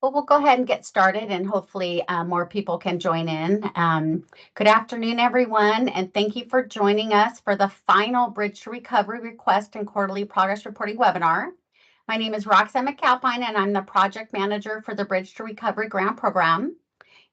Well, we'll go ahead and get started and hopefully more people can join in. Good afternoon, everyone, and thank you for joining us for the final Bridge to Recovery request and quarterly progress reporting webinar. My name is Roxanne McAlpine, and I'm the project manager for the Bridge to Recovery grant program.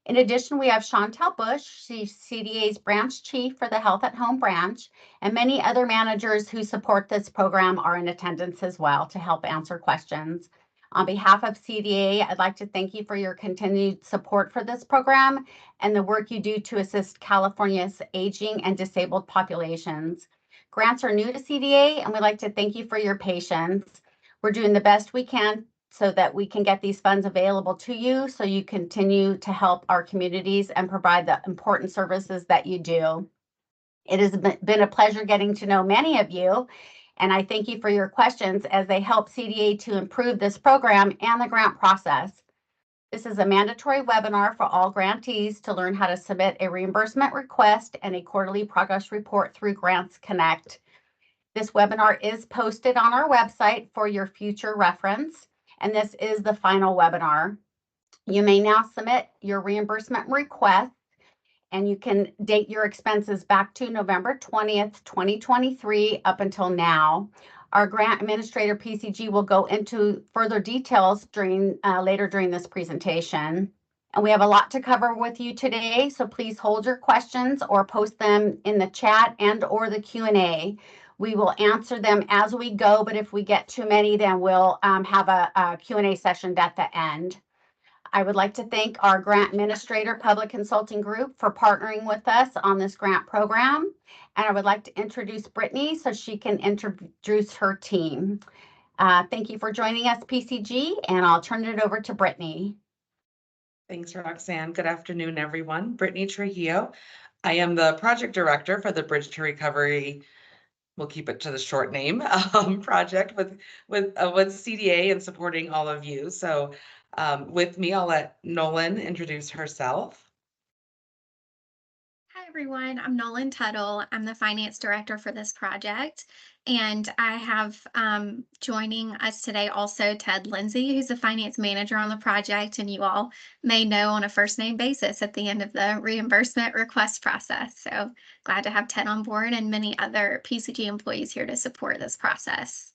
In addition, we have Chantel Bush, she's CDA's branch chief for the Health at Home branch, and many other managers who support this program are in attendance as well to help answer questions. On behalf of CDA, I'd like to thank you for your continued support for this program and the work you do to assist California's aging and disabled populations. Grants are new to CDA, and we'd like to thank you for your patience. We're doing the best we can so that we can get these funds available to you so you continue to help our communities and provide the important services that you do. It has been a pleasure getting to know many of you, and I thank you for your questions as they help CDA to improve this program and the grant process. This is a mandatory webinar for all grantees to learn how to submit a reimbursement request and a quarterly progress report through Grants Connect. This webinar is posted on our website for your future reference, and this is the final webinar. You may now submit your reimbursement request, and you can date your expenses back to November 20th, 2023 up until now. Our grant administrator, PCG, will go into further details later during this presentation. And we have a lot to cover with you today, so please hold your questions or post them in the chat and or the Q&A. We will answer them as we go, but if we get too many, then we'll have a Q&A session at the end. I would like to thank our grant administrator, Public Consulting Group, for partnering with us on this grant program. And I would like to introduce Brittany so she can introduce her team. Thank you for joining us, PCG, and I'll turn it over to Brittany. Thanks, Roxanne. Good afternoon, everyone. Brittany Trujillo. I am the project director for the Bridge to Recovery, we'll keep it to the short name, project with CDA and supporting all of you. So with me, I'll let Nolan introduce herself. Hi, everyone. I'm Nolan Tuttle. I'm the finance director for this project. And I have joining us today also Ted Lindsay, who's the finance manager on the project, and you all may know on a first name basis at the end of the reimbursement request process. So glad to have Ted on board and many other PCG employees here to support this process.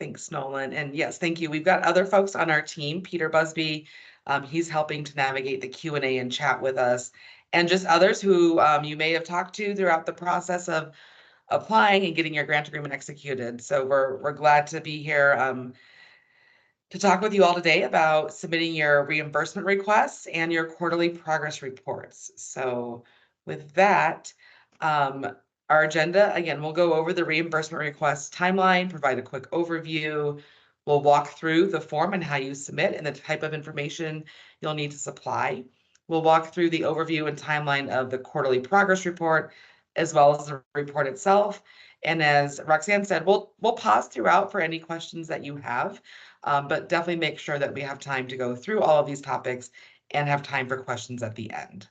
Thanks, Nolan. And yes, thank you. We've got other folks on our team. Peter Busby, he's helping to navigate the Q&A and chat with us, and just others who you may have talked to throughout the process of applying and getting your grant agreement executed. So we're glad to be here to talk with you all today about submitting your reimbursement requests and your quarterly progress reports. So with that, our agenda, again, we'll go over the reimbursement request timeline, provide a quick overview. We'll walk through the form and how you submit and the type of information you'll need to supply. We'll walk through the overview and timeline of the quarterly progress report, as well as the report itself. And as Roxanne said, we'll pause throughout for any questions that you have, but definitely make sure that we have time to go through all of these topics and have time for questions at the end.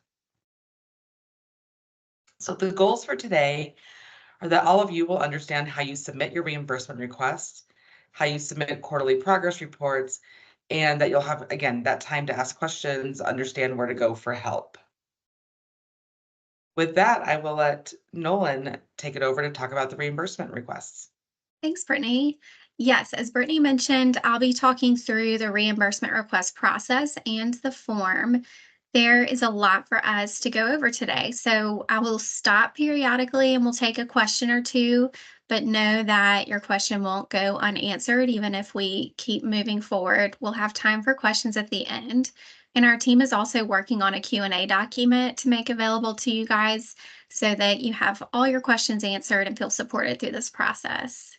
So the goals for today are that all of you will understand how you submit your reimbursement requests, how you submit quarterly progress reports, and that you'll have, again, that time to ask questions, understand where to go for help. With that, I will let Nolan take it over to talk about the reimbursement requests. Thanks, Brittany. Yes, as Brittany mentioned, I'll be talking through the reimbursement request process and the form. There is a lot for us to go over today, so I will stop periodically and we'll take a question or two, but know that your question won't go unanswered. Even if we keep moving forward, we'll have time for questions at the end. And our team is also working on a Q&A document to make available to you guys so that you have all your questions answered and feel supported through this process.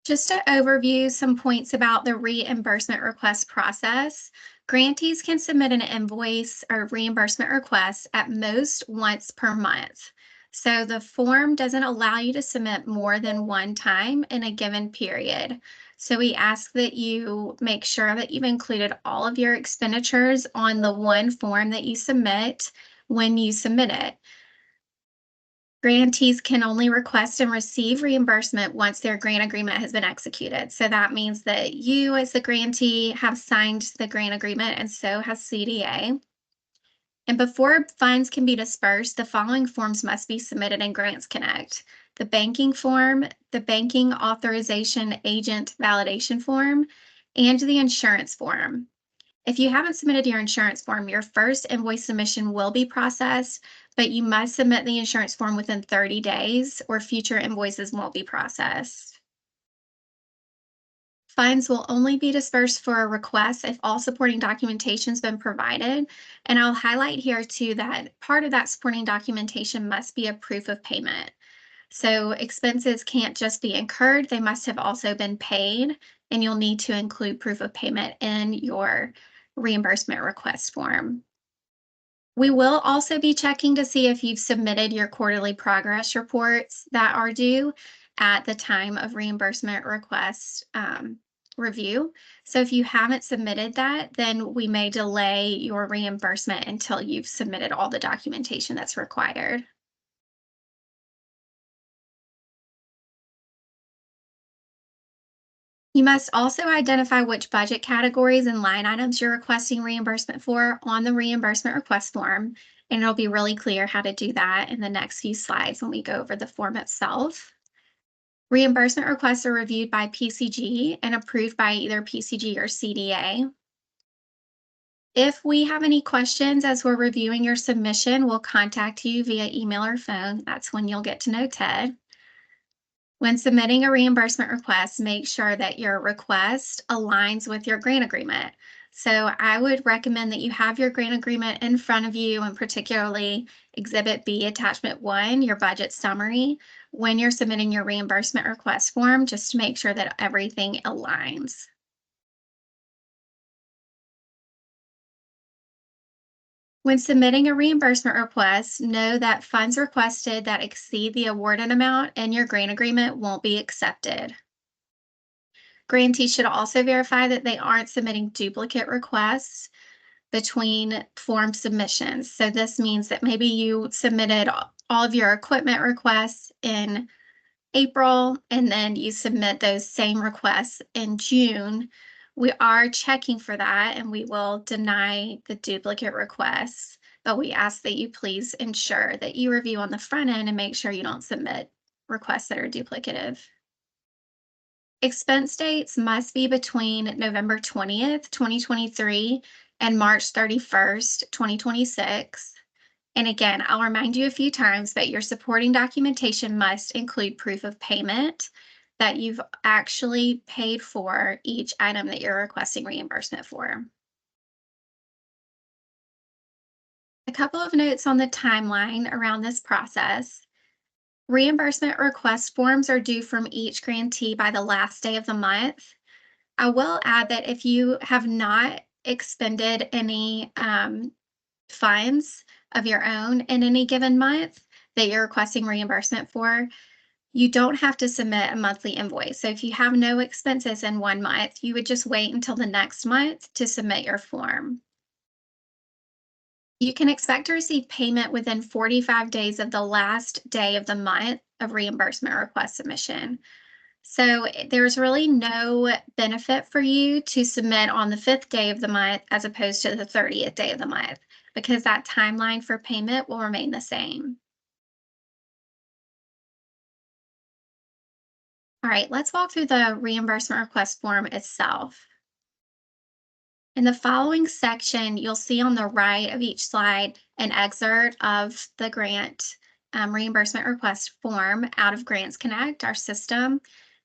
Just to overview some points about the reimbursement request process, grantees can submit an invoice or reimbursement request at most once per month. So the form doesn't allow you to submit more than one time in a given period. So we ask that you make sure that you've included all of your expenditures on the one form that you submit when you submit it. Grantees can only request and receive reimbursement once their grant agreement has been executed. So that means that you, as the grantee, have signed the grant agreement, and so has CDA. And before funds can be dispersed, the following forms must be submitted in Grants Connect: the banking form, the banking authorization agent validation form, and the insurance form. If you haven't submitted your insurance form, your first invoice submission will be processed, but you must submit the insurance form within 30 days or future invoices won't be processed. Funds will only be dispersed for a request if all supporting documentation has been provided. And I'll highlight here too that part of that supporting documentation must be a proof of payment. So expenses can't just be incurred, they must have also been paid, and you'll need to include proof of payment in your reimbursement request form. We will also be checking to see if you've submitted your quarterly progress reports that are due at the time of reimbursement request review. So if you haven't submitted that, then we may delay your reimbursement until you've submitted all the documentation that's required. You must also identify which budget categories and line items you're requesting reimbursement for on the reimbursement request form, and it'll be really clear how to do that in the next few slides when we go over the form itself. Reimbursement requests are reviewed by PCG and approved by either PCG or CDA. If we have any questions as we're reviewing your submission, we'll contact you via email or phone. That's when you'll get to know Ted. When submitting a reimbursement request, make sure that your request aligns with your grant agreement. So I would recommend that you have your grant agreement in front of you, and particularly Exhibit B, Attachment 1, your budget summary, when you're submitting your reimbursement request form, just to make sure that everything aligns. When submitting a reimbursement request, know that funds requested that exceed the awarded amount in your grant agreement won't be accepted. Grantees should also verify that they aren't submitting duplicate requests between form submissions. So this means that maybe you submitted all of your equipment requests in April, and then you submit those same requests in June. We are checking for that, and we will deny the duplicate requests, but we ask that you please ensure that you review on the front end and make sure you don't submit requests that are duplicative. Expense dates must be between November 20th, 2023 and March 31st, 2026. And again, I'll remind you a few times, but your supporting documentation must include proof of payment that you've actually paid for each item that you're requesting reimbursement for. A couple of notes on the timeline around this process. Reimbursement request forms are due from each grantee by the last day of the month. I will add that if you have not expended any funds of your own in any given month that you're requesting reimbursement for, you don't have to submit a monthly invoice. So if you have no expenses in one month, you would just wait until the next month to submit your form. You can expect to receive payment within 45 days of the last day of the month of reimbursement request submission. So there's really no benefit for you to submit on the 5th day of the month as opposed to the 30th day of the month, because that timeline for payment will remain the same. All right, let's walk through the reimbursement request form itself. In the following section, you'll see on the right of each slide an excerpt of the grant reimbursement request form out of Grants Connect, our system,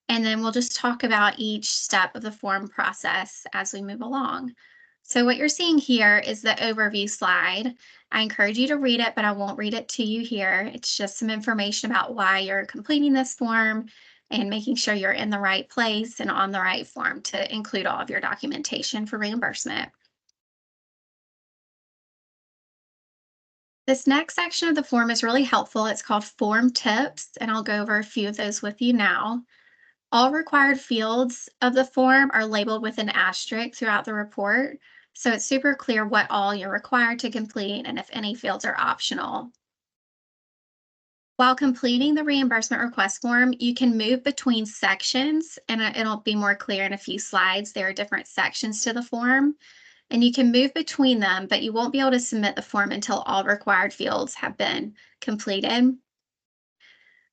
and then we'll just talk about each step of the form process as we move along. So what you're seeing here is the overview slide. I encourage you to read it, but I won't read it to you here. It's just some information about why you're completing this form and making sure you're in the right place and on the right form to include all of your documentation for reimbursement. This next section of the form is really helpful. It's called Form Tips, and I'll go over a few of those with you now. All required fields of the form are labeled with an asterisk throughout the report, so it's super clear what all you're required to complete and if any fields are optional. While completing the reimbursement request form, you can move between sections, and it'll be more clear in a few slides. There are different sections to the form, and you can move between them, but you won't be able to submit the form until all required fields have been completed.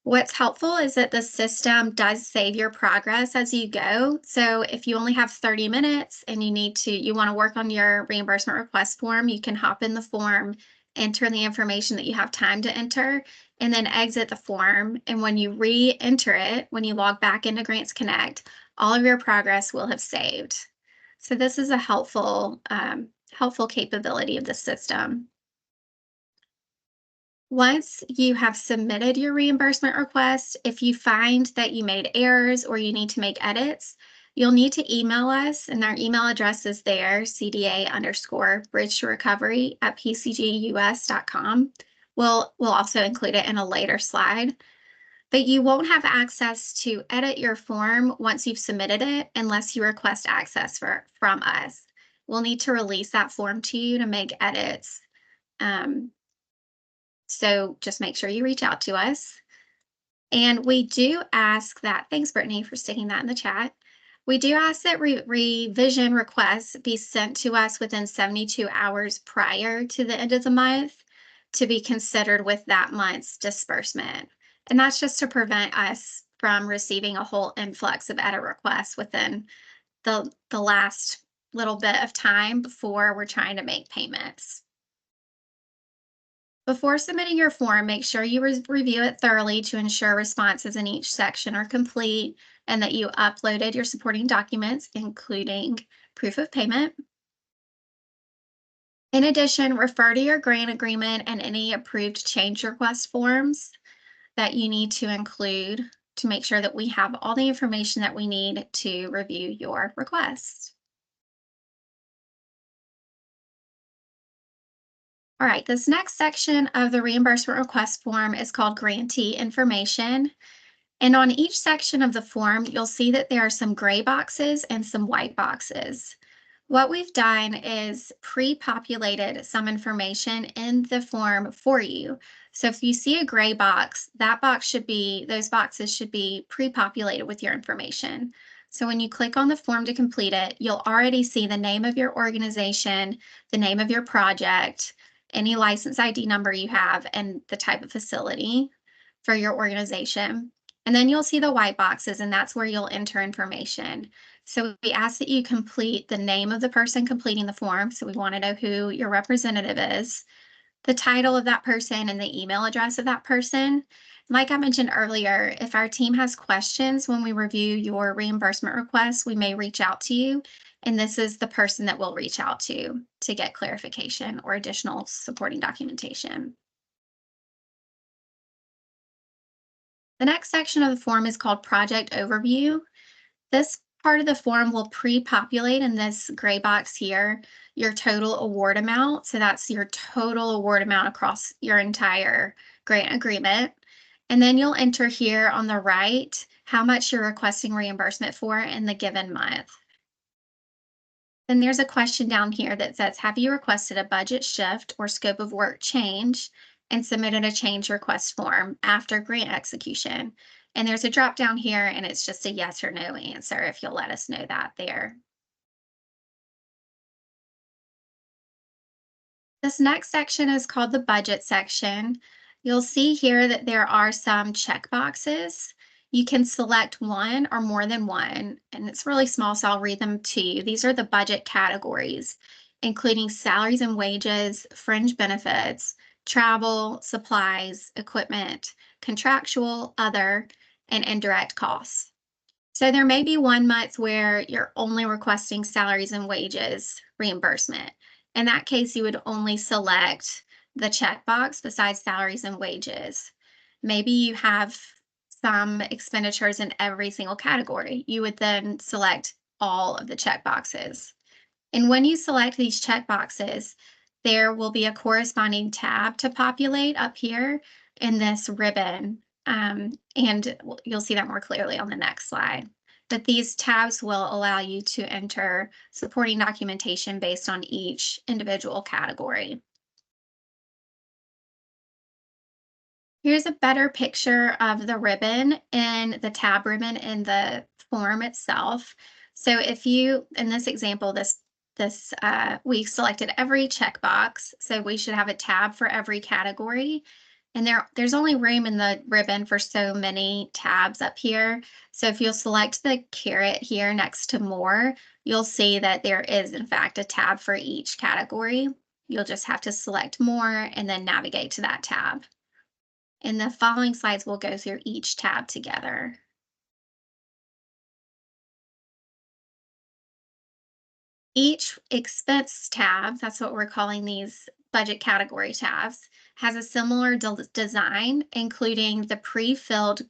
What's helpful is that the system does save your progress as you go. So if you only have 30 minutes and you want to work on your reimbursement request form, you can hop in the form, enter the information that you have time to enter, and then exit the form. And when you re-enter it, when you log back into Grants Connect, all of your progress will have saved. So this is a helpful capability of the system. Once you have submitted your reimbursement request, if you find that you made errors or you need to make edits, you'll need to email us, and our email address is there, cda_bridge2recovery@pcgus.com. We'll also include it in a later slide. But you won't have access to edit your form once you've submitted it unless you request access from us. We'll need to release that form to you to make edits. So just make sure you reach out to us. And we do ask that, thanks, Brittany, for sticking that in the chat. We do ask that revision requests be sent to us within 72 hours prior to the end of the month to be considered with that month's disbursement. And that's just to prevent us from receiving a whole influx of edit requests within the last little bit of time before we're trying to make payments. Before submitting your form, make sure you review it thoroughly to ensure responses in each section are complete and that you uploaded your supporting documents, including proof of payment. In addition, refer to your grant agreement and any approved change request forms that you need to include to make sure that we have all the information that we need to review your request. All right, this next section of the reimbursement request form is called grantee information. And on each section of the form, you'll see that there are some gray boxes and some white boxes. What we've done is pre-populated some information in the form for you. So if you see a gray box, those boxes should be pre-populated with your information. So when you click on the form to complete it, you'll already see the name of your organization, the name of your project, any license ID number you have, and the type of facility for your organization. And then you'll see the white boxes, and that's where you'll enter information. So we ask that you complete the name of the person completing the form. So we want to know who your representative is, the title of that person, and the email address of that person. Like I mentioned earlier, if our team has questions when we review your reimbursement request, we may reach out to you, and this is the person that we'll reach out to get clarification or additional supporting documentation. The next section of the form is called Project Overview. This part of the form will pre-populate in this gray box here your total award amount. So that's your total award amount across your entire grant agreement. And then you'll enter here on the right how much you're requesting reimbursement for in the given month. Then there's a question down here that says, have you requested a budget shift or scope of work change and submitted a change request form after grant execution? And there's a drop down here, and it's just a yes or no answer if you'll let us know that there. This next section is called the budget section. You'll see here that there are some check boxes. You can select one or more than one, and it's really small, so I'll read them to you. These are the budget categories, including salaries and wages, fringe benefits, travel, supplies, equipment, contractual, other, and indirect costs. So there may be one month where you're only requesting salaries and wages reimbursement. In that case, you would only select the checkbox besides salaries and wages. Maybe you have some expenditures in every single category. You would then select all of the checkboxes. And when you select these checkboxes, there will be a corresponding tab to populate up here in this ribbon. And you'll see that more clearly on the next slide. But these tabs will allow you to enter supporting documentation based on each individual category. Here's a better picture of the ribbon and the tab ribbon in the form itself. So if you, in this example, we selected every checkbox, so we should have a tab for every category. And there's only room in the ribbon for so many tabs up here. So if you'll select the caret here next to more, you'll see that there is in fact a tab for each category. You'll just have to select more and then navigate to that tab. In the following slides, we'll go through each tab together. Each expense tab, that's what we're calling these budget category tabs, has a similar design, including the pre-filled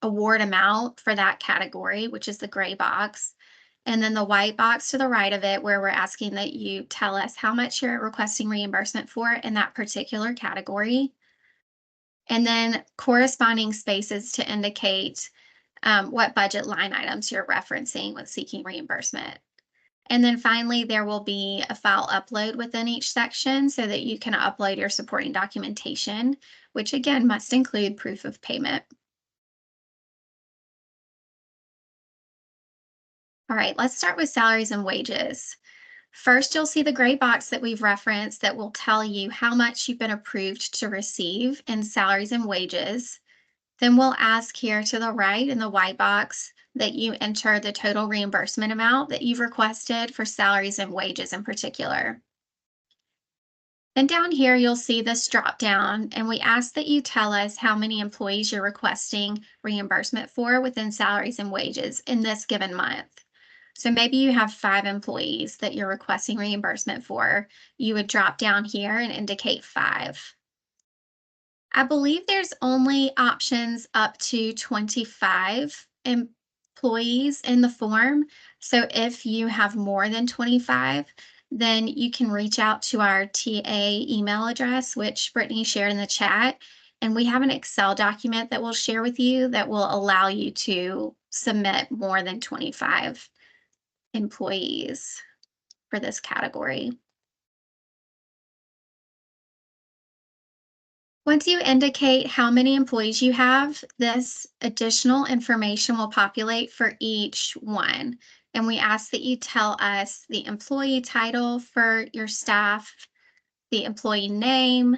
award amount for that category, which is the gray box, and then the white box to the right of it, where we're asking that you tell us how much you're requesting reimbursement for in that particular category. And then corresponding spaces to indicate what budget line items you're referencing when seeking reimbursement. And then finally, there will be a file upload within each section so that you can upload your supporting documentation, which again must include proof of payment. All right, let's start with salaries and wages. First, you'll see the gray box that we've referenced that will tell you how much you've been approved to receive in salaries and wages. Then we'll ask here to the right in the white box that you enter the total reimbursement amount that you've requested for salaries and wages in particular. Then down here, you'll see this drop down, and we ask that you tell us how many employees you're requesting reimbursement for within salaries and wages in this given month. So maybe you have 5 employees that you're requesting reimbursement for. You would drop down here and indicate 5. I believe there's only options up to 25 employees in the form. So if you have more than 25, then you can reach out to our TA email address, which Brittany shared in the chat. And we have an Excel document that we'll share with you that will allow you to submit more than 25 employees for this category. Once you indicate how many employees you have, this additional information will populate for each one. And we ask that you tell us the employee title for your staff, the employee name,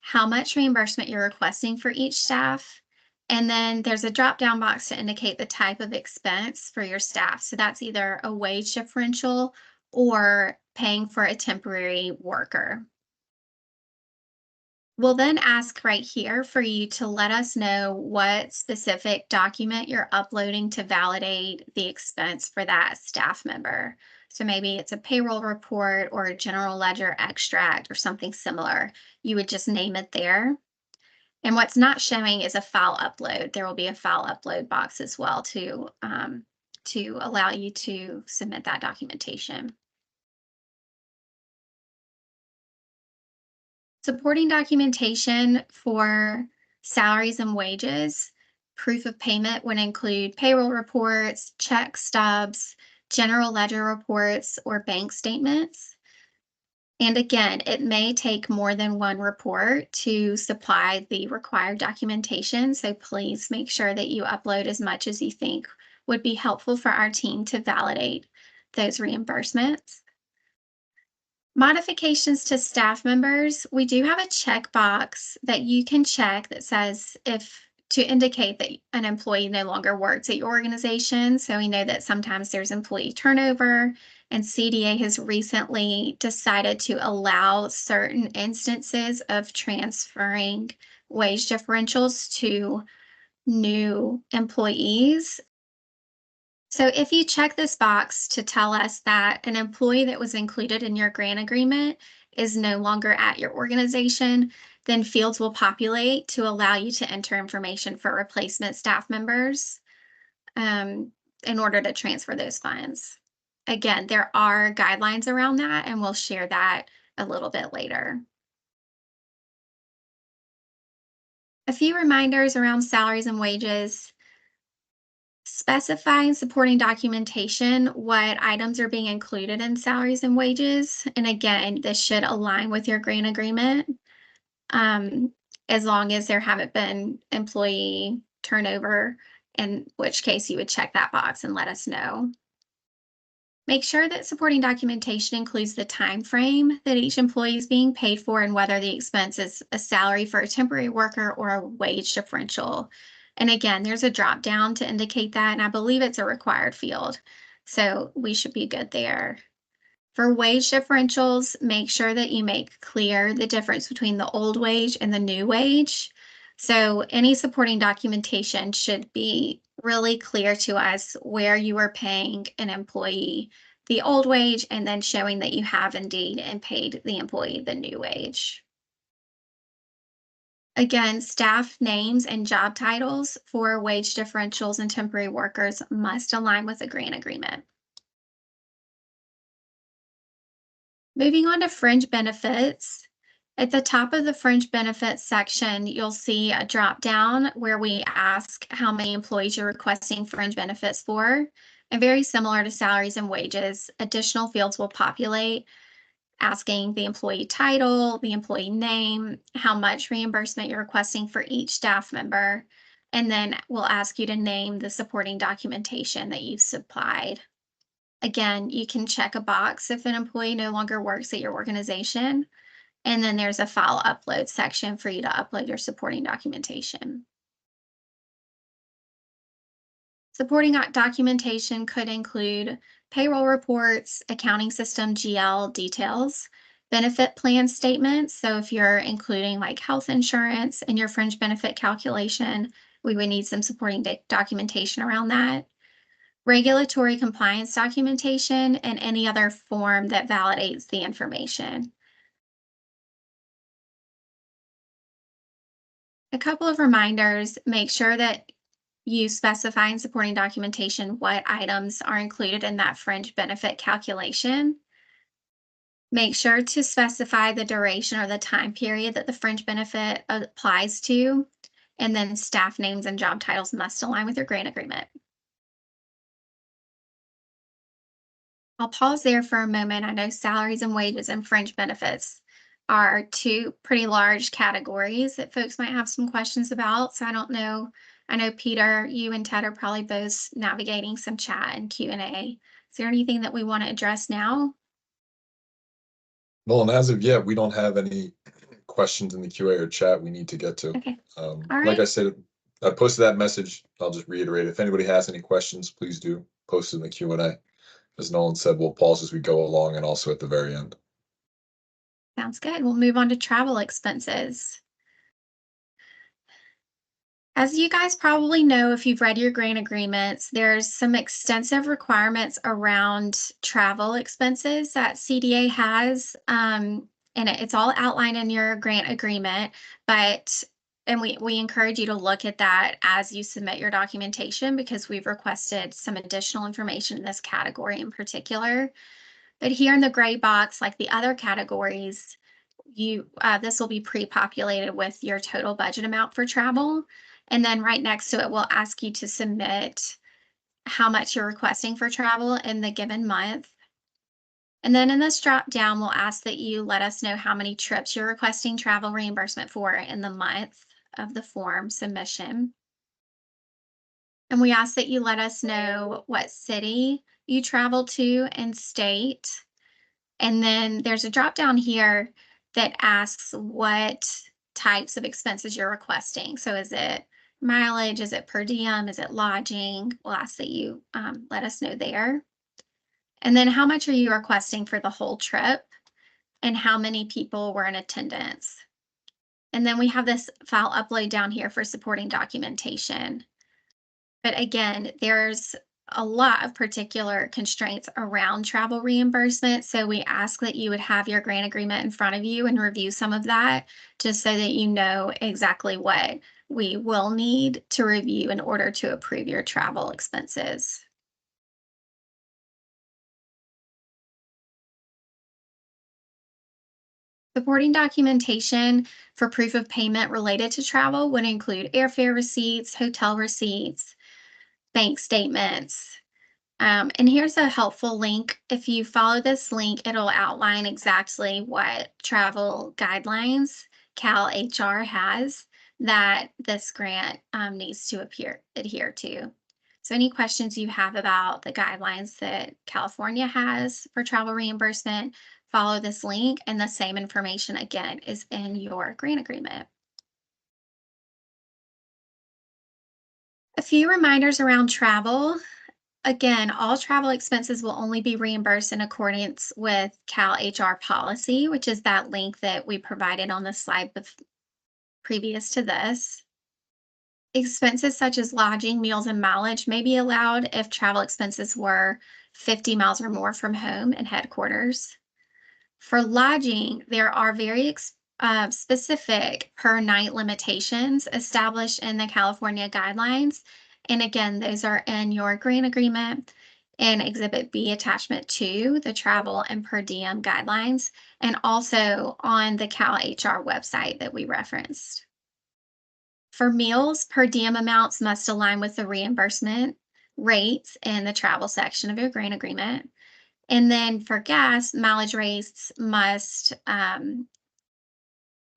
how much reimbursement you're requesting for each staff. And then there's a drop-down box to indicate the type of expense for your staff. So that's either a wage differential or paying for a temporary worker. We'll then ask right here for you to let us know what specific document you're uploading to validate the expense for that staff member. So maybe it's a payroll report or a general ledger extract or something similar. You would just name it there. And what's not showing is a file upload. There will be a file upload box as well to allow you to submit that documentation. Supporting documentation for salaries and wages, proof of payment would include payroll reports, check stubs, general ledger reports, or bank statements. And again, it may take more than one report to supply the required documentation, so please make sure that you upload as much as you think would be helpful for our team to validate those reimbursements. Modifications to staff members, we do have a checkbox that you can check that says to indicate that an employee no longer works at your organization. So we know that sometimes there's employee turnover, and CDA has recently decided to allow certain instances of transferring wage differentials to new employees. So if you check this box to tell us that an employee that was included in your grant agreement is no longer at your organization, then fields will populate to allow you to enter information for replacement staff members in order to transfer those funds. Again, there are guidelines around that, and we'll share that a little bit later. A few reminders around salaries and wages. Specifying supporting documentation, what items are being included in salaries and wages. And again, this should align with your grant agreement. as long as there haven't been employee turnover, in which case you would check that box and let us know. Make sure that supporting documentation includes the time frame that each employee is being paid for and whether the expense is a salary for a temporary worker or a wage differential. And again, there's a drop down to indicate that, and I believe it's a required field. So we should be good there. For wage differentials, make sure that you make clear the difference between the old wage and the new wage. So any supporting documentation should be really clear to us where you are paying an employee the old wage and then showing that you have indeed and paid the employee the new wage. Again, staff names and job titles for wage differentials and temporary workers must align with the grant agreement. Moving on to fringe benefits. At the top of the fringe benefits section, you'll see a drop down where we ask how many employees you're requesting fringe benefits for. And very similar to salaries and wages, additional fields will populate asking the employee title, the employee name, how much reimbursement you're requesting for each staff member, and then we'll ask you to name the supporting documentation that you've supplied. Again, you can check a box if an employee no longer works at your organization, and then there's a file upload section for you to upload your supporting documentation. Supporting documentation could include payroll reports, accounting system GL details, benefit plan statements. So if you're including like health insurance in your fringe benefit calculation, we would need some supporting documentation around that. Regulatory compliance documentation, and any other form that validates the information. A couple of reminders: make sure that you specify in supporting documentation what items are included in that fringe benefit calculation. Make sure to specify the duration or the time period that the fringe benefit applies to, and then staff names and job titles must align with your grant agreement. I'll pause there for a moment. I know salaries and wages and fringe benefits are two pretty large categories that folks might have some questions about. So I don't know. I know Peter, you and Ted are probably both navigating some chat and Q&A. Is there anything that we want to address now? Well, and as of yet, we don't have any questions in the QA or chat we need to get to. Okay. All Like right. I said, I posted that message. I'll just reiterate. If anybody has any questions, please do post in the Q&A. As Nolan said, we'll pause as we go along and also at the very end. Sounds good. We'll move on to travel expenses. As you guys probably know, if you've read your grant agreements, there's some extensive requirements around travel expenses that CDA has. And it's all outlined in your grant agreement, and we encourage you to look at that as you submit your documentation, because we've requested some additional information in this category in particular. But here in the gray box, like the other categories, this will be pre-populated with your total budget amount for travel. And then right next to it, we'll ask you to submit how much you're requesting for travel in the given month. And then in this drop down, we'll ask that you let us know how many trips you're requesting travel reimbursement for in the month of the form submission. And we ask that you let us know what city you travel to and state. And then there's a drop down here that asks what types of expenses you're requesting. So is it mileage? Is it per diem? Is it lodging? We'll ask that you let us know there. And then how much are you requesting for the whole trip, and how many people were in attendance? And then we have this file upload down here for supporting documentation. But again, there's a lot of particular constraints around travel reimbursement. So we ask that you would have your grant agreement in front of you and review some of that, just so that you know exactly what we will need to review in order to approve your travel expenses. Supporting documentation for proof of payment related to travel would include airfare receipts, hotel receipts, bank statements. And here's a helpful link. If you follow this link, it'll outline exactly what travel guidelines Cal HR has that this grant needs to adhere to. So any questions you have about the guidelines that California has for travel reimbursement, follow this link, and the same information again is in your grant agreement. A few reminders around travel. Again, all travel expenses will only be reimbursed in accordance with Cal HR policy, which is that link that we provided on the slide previous to this. Expenses such as lodging, meals, and mileage may be allowed if travel expenses were 50 miles or more from home and headquarters. For lodging, there are very specific per night limitations established in the California guidelines. And again, those are in your grant agreement and Exhibit B attachment 2, the travel and per diem guidelines, and also on the Cal HR website that we referenced. For meals, per diem amounts must align with the reimbursement rates in the travel section of your grant agreement. And then for gas, mileage rates must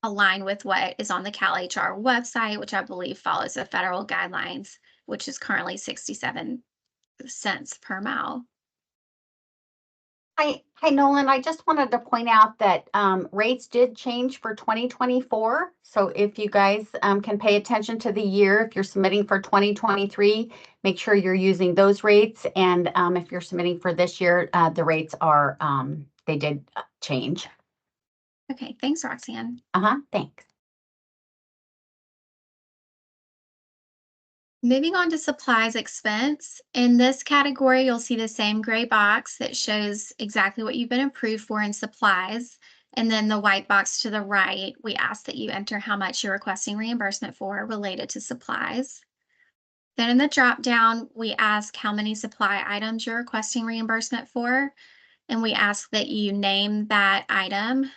align with what is on the Cal HR website, which I believe follows the federal guidelines, which is currently 67 cents per mile. Hi, Nolan. I just wanted to point out that rates did change for 2024. So if you guys can pay attention to the year, if you're submitting for 2023, make sure you're using those rates. And if you're submitting for this year, the rates are, they did change. Okay, thanks, Roxanne. Thanks. Moving on to supplies expense. In this category, you'll see the same gray box that shows exactly what you've been approved for in supplies. And then the white box to the right, we ask that you enter how much you're requesting reimbursement for related to supplies. Then in the drop down, we ask how many supply items you're requesting reimbursement for. And we ask that you name that item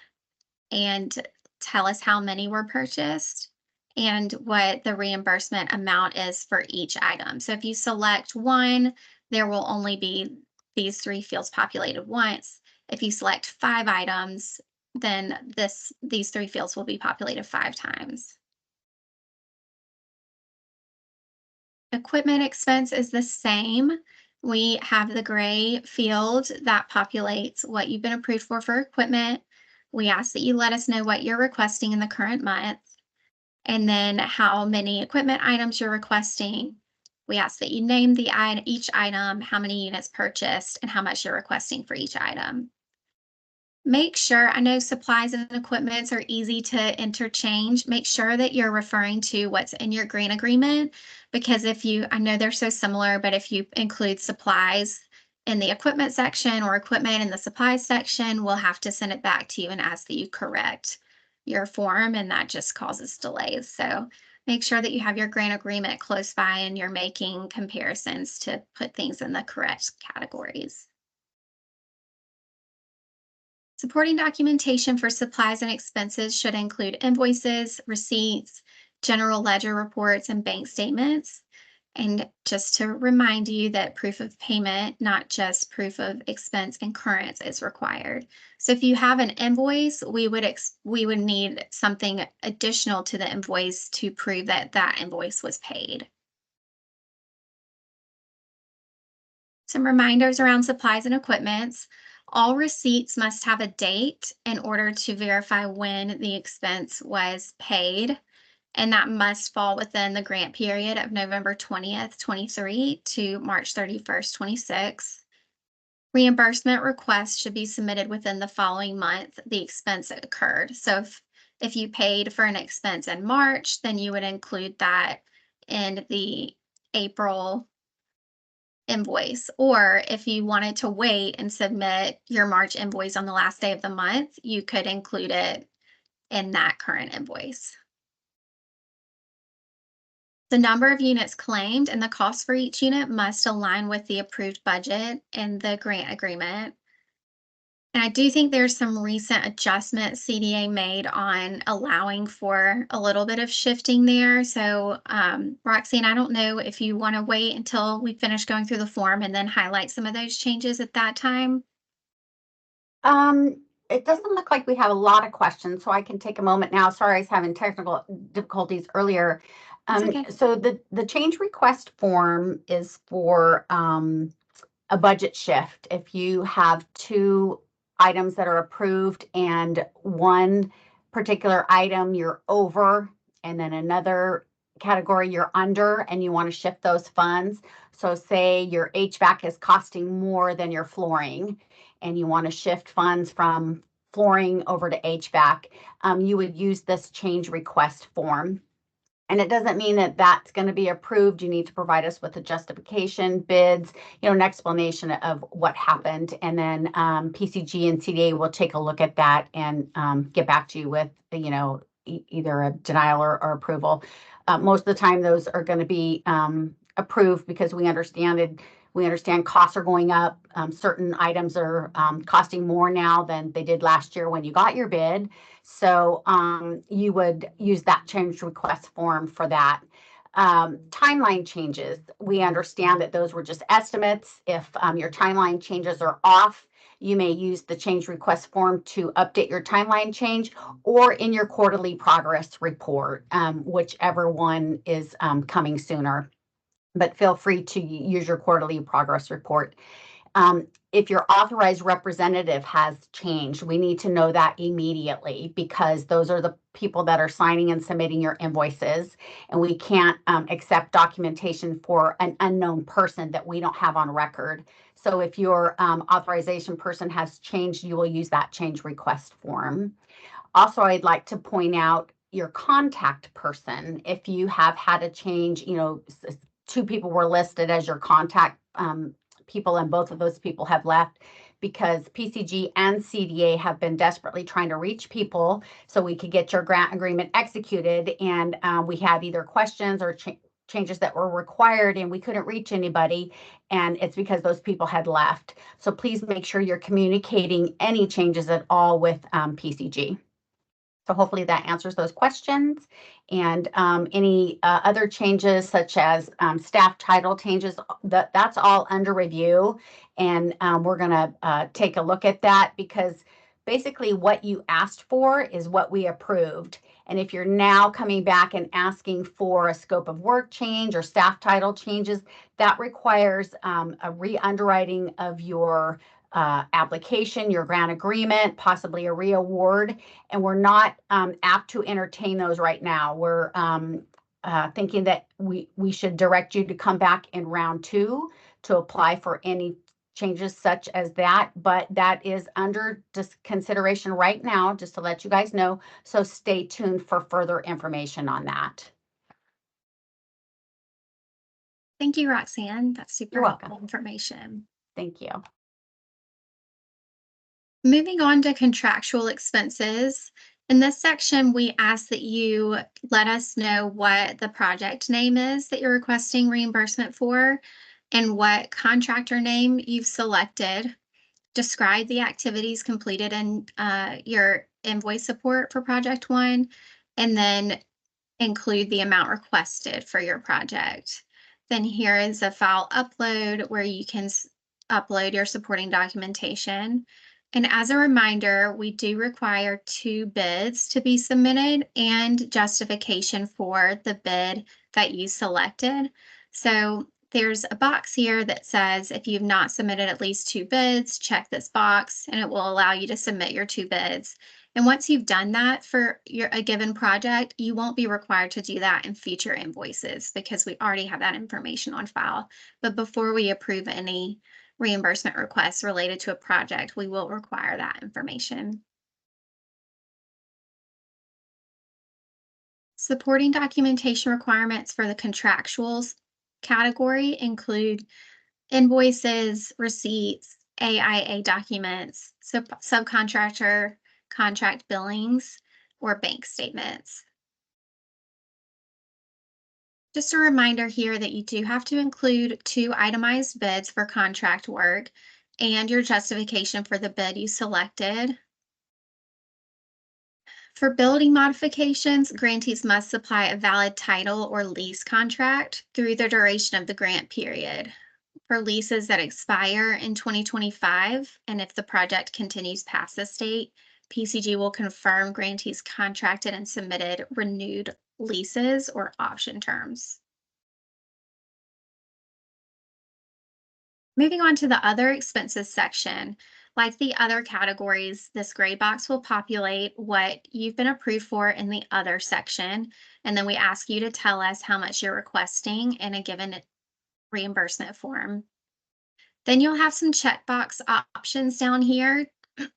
and tell us how many were purchased and what the reimbursement amount is for each item. So if you select one, there will only be these 3 fields populated once. If you select 5 items, then these 3 fields will be populated 5 times. Equipment expense is the same. We have the gray field that populates what you've been approved for equipment. We ask that you let us know what you're requesting in the current month, and then how many equipment items you're requesting. We ask that you name each item, how many units purchased, and how much you're requesting for each item. Make sure, I know supplies and equipments are easy to interchange. Make sure that you're referring to what's in your grant agreement, because I know they're so similar, but if you include supplies in the equipment section or equipment in the supplies section, we'll have to send it back to you and ask that you correct your form, and that just causes delays. So make sure that you have your grant agreement close by and you're making comparisons to put things in the correct categories. Supporting documentation for supplies and expenses should include invoices, receipts, general ledger reports, and bank statements. And just to remind you that proof of payment, not just proof of expense incurrence, is required. So if you have an invoice, we would need something additional to the invoice to prove that that invoice was paid. Some reminders around supplies and equipments. All receipts must have a date in order to verify when the expense was paid, and that must fall within the grant period of November 20th, 23 to March 31st, 26. Reimbursement requests should be submitted within the following month the expense occurred. So if you paid for an expense in March, then you would include that in the April invoice. Or if you wanted to wait and submit your March invoice on the last day of the month, you could include it in that current invoice. The number of units claimed and the cost for each unit must align with the approved budget and the grant agreement. And I do think there's some recent adjustments CDA made on allowing for a little bit of shifting there. So Roxanne, I don't know if you want to wait until we finish going through the form and then highlight some of those changes at that time. it doesn't look like we have a lot of questions, so I can take a moment now. Sorry, I was having technical difficulties earlier. It's okay. So the change request form is for a budget shift. If you have two items that are approved and one particular item you're over, and then another category you're under, and you want to shift those funds. So say your HVAC is costing more than your flooring, and you want to shift funds from flooring over to HVAC, you would use this change request form. And it doesn't mean that that's going to be approved. You need to provide us with a justification, bids, an explanation of what happened. And then PCG and CDA will take a look at that and get back to you with, either a denial or approval. Most of the time, those are going to be approved because we understand costs are going up. Certain items are costing more now than they did last year when you got your bid. So you would use that change request form for that. Timeline changes. We understand that those were just estimates. If your timeline changes are off, you may use the change request form to update your timeline change, or in your quarterly progress report, whichever one is coming sooner. But feel free to use your quarterly progress report. If your authorized representative has changed, we need to know that immediately, because those are the people that are signing and submitting your invoices, and we can't accept documentation for an unknown person that we don't have on record. So if your authorization person has changed, you will use that change request form. Also, I'd like to point out your contact person. If you have had a change, two people were listed as your contact people, and both of those people have left because PCG and CDA have been desperately trying to reach people so we could get your grant agreement executed. And we had either questions or changes that were required, and we couldn't reach anybody. And it's because those people had left. So please make sure you're communicating any changes at all with PCG. So hopefully that answers those questions. And any other changes, such as staff title changes, that's all under review. And we're going to take a look at that, because basically what you asked for is what we approved. And if you're now coming back and asking for a scope of work change or staff title changes, that requires a re-underwriting of your application, your grant agreement, possibly a re-award, and we're not apt to entertain those right now. We're thinking that we should direct you to come back in round 2 to apply for any changes such as that, but that is under consideration right now, just to let you guys know. So stay tuned for further information on that. Thank you, Roxanne. That's super You're welcome. helpful information. Thank you. Moving on to contractual expenses. In this section, we ask that you let us know what the project name is that you're requesting reimbursement for and what contractor name you've selected. Describe the activities completed in your invoice support for Project 1, and then include the amount requested for your project. Then here is a file upload where you can upload your supporting documentation. And as a reminder, we do require 2 bids to be submitted and justification for the bid that you selected. So there's a box here that says if you've not submitted at least 2 bids, check this box and it will allow you to submit your 2 bids. And once you've done that for a given project, you won't be required to do that in future invoices because we already have that information on file. But before we approve any reimbursement requests related to a project, we will require that information. Supporting documentation requirements for the contractuals category include invoices, receipts, AIA documents, subcontractor contract billings, or bank statements. Just a reminder here that you do have to include 2 itemized bids for contract work and your justification for the bid you selected. For building modifications, grantees must supply a valid title or lease contract through the duration of the grant period. For leases that expire in 2025, and if the project continues past this date, PCG will confirm grantees contracted and submitted renewed leases or option terms. Moving on to the other expenses section, like the other categories, this gray box will populate what you've been approved for in the other section. And then we ask you to tell us how much you're requesting in a given reimbursement form. Then you'll have some checkbox options down here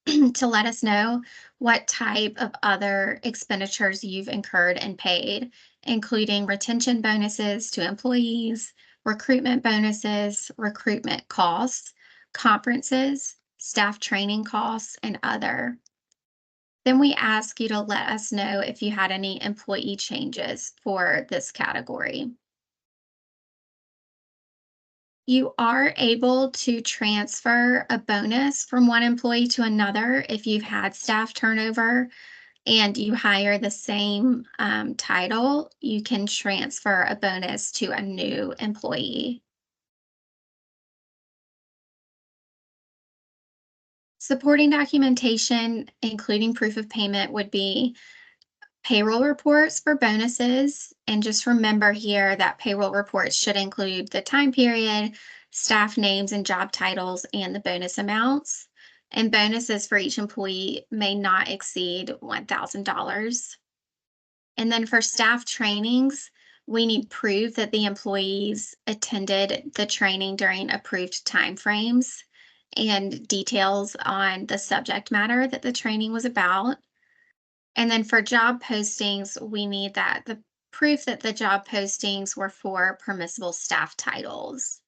to let us know what type of other expenditures you've incurred and paid, including retention bonuses to employees, recruitment bonuses, recruitment costs, conferences, staff training costs, and other. Then we ask you to let us know if you had any employee changes for this category. You are able to transfer a bonus from one employee to another if you've had staff turnover and you hire the same title. You can transfer a bonus to a new employee. Supporting documentation, including proof of payment, would be payroll reports for bonuses. And just remember here that payroll reports should include the time period, staff names and job titles, and the bonus amounts. And bonuses for each employee may not exceed $1,000. And then for staff trainings, we need proof that the employees attended the training during approved timeframes and details on the subject matter that the training was about. And then for job postings, we need the proof that the job postings were for permissible staff titles.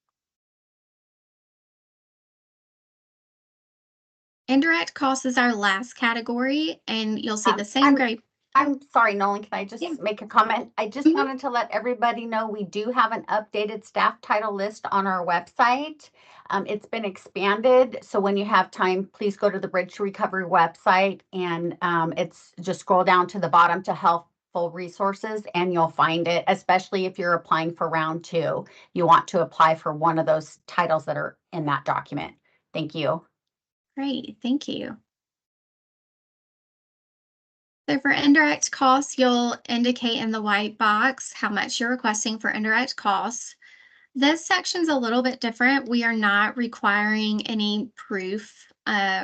Indirect costs is our last category, and you'll see the same grade. I'm sorry, Nolan, can I just make a comment? I just Mhm. wanted to let everybody know we do have an updated staff title list on our website. It's been expanded, so when you have time, please go to the Bridge to Recovery website, and it's just scroll down to the bottom to helpful resources, and you'll find it, especially if you're applying for round 2. You want to apply for one of those titles that are in that document. Thank you. Great, thank you. So for indirect costs, you'll indicate in the white box how much you're requesting for indirect costs. This section's a little bit different. We are not requiring any proof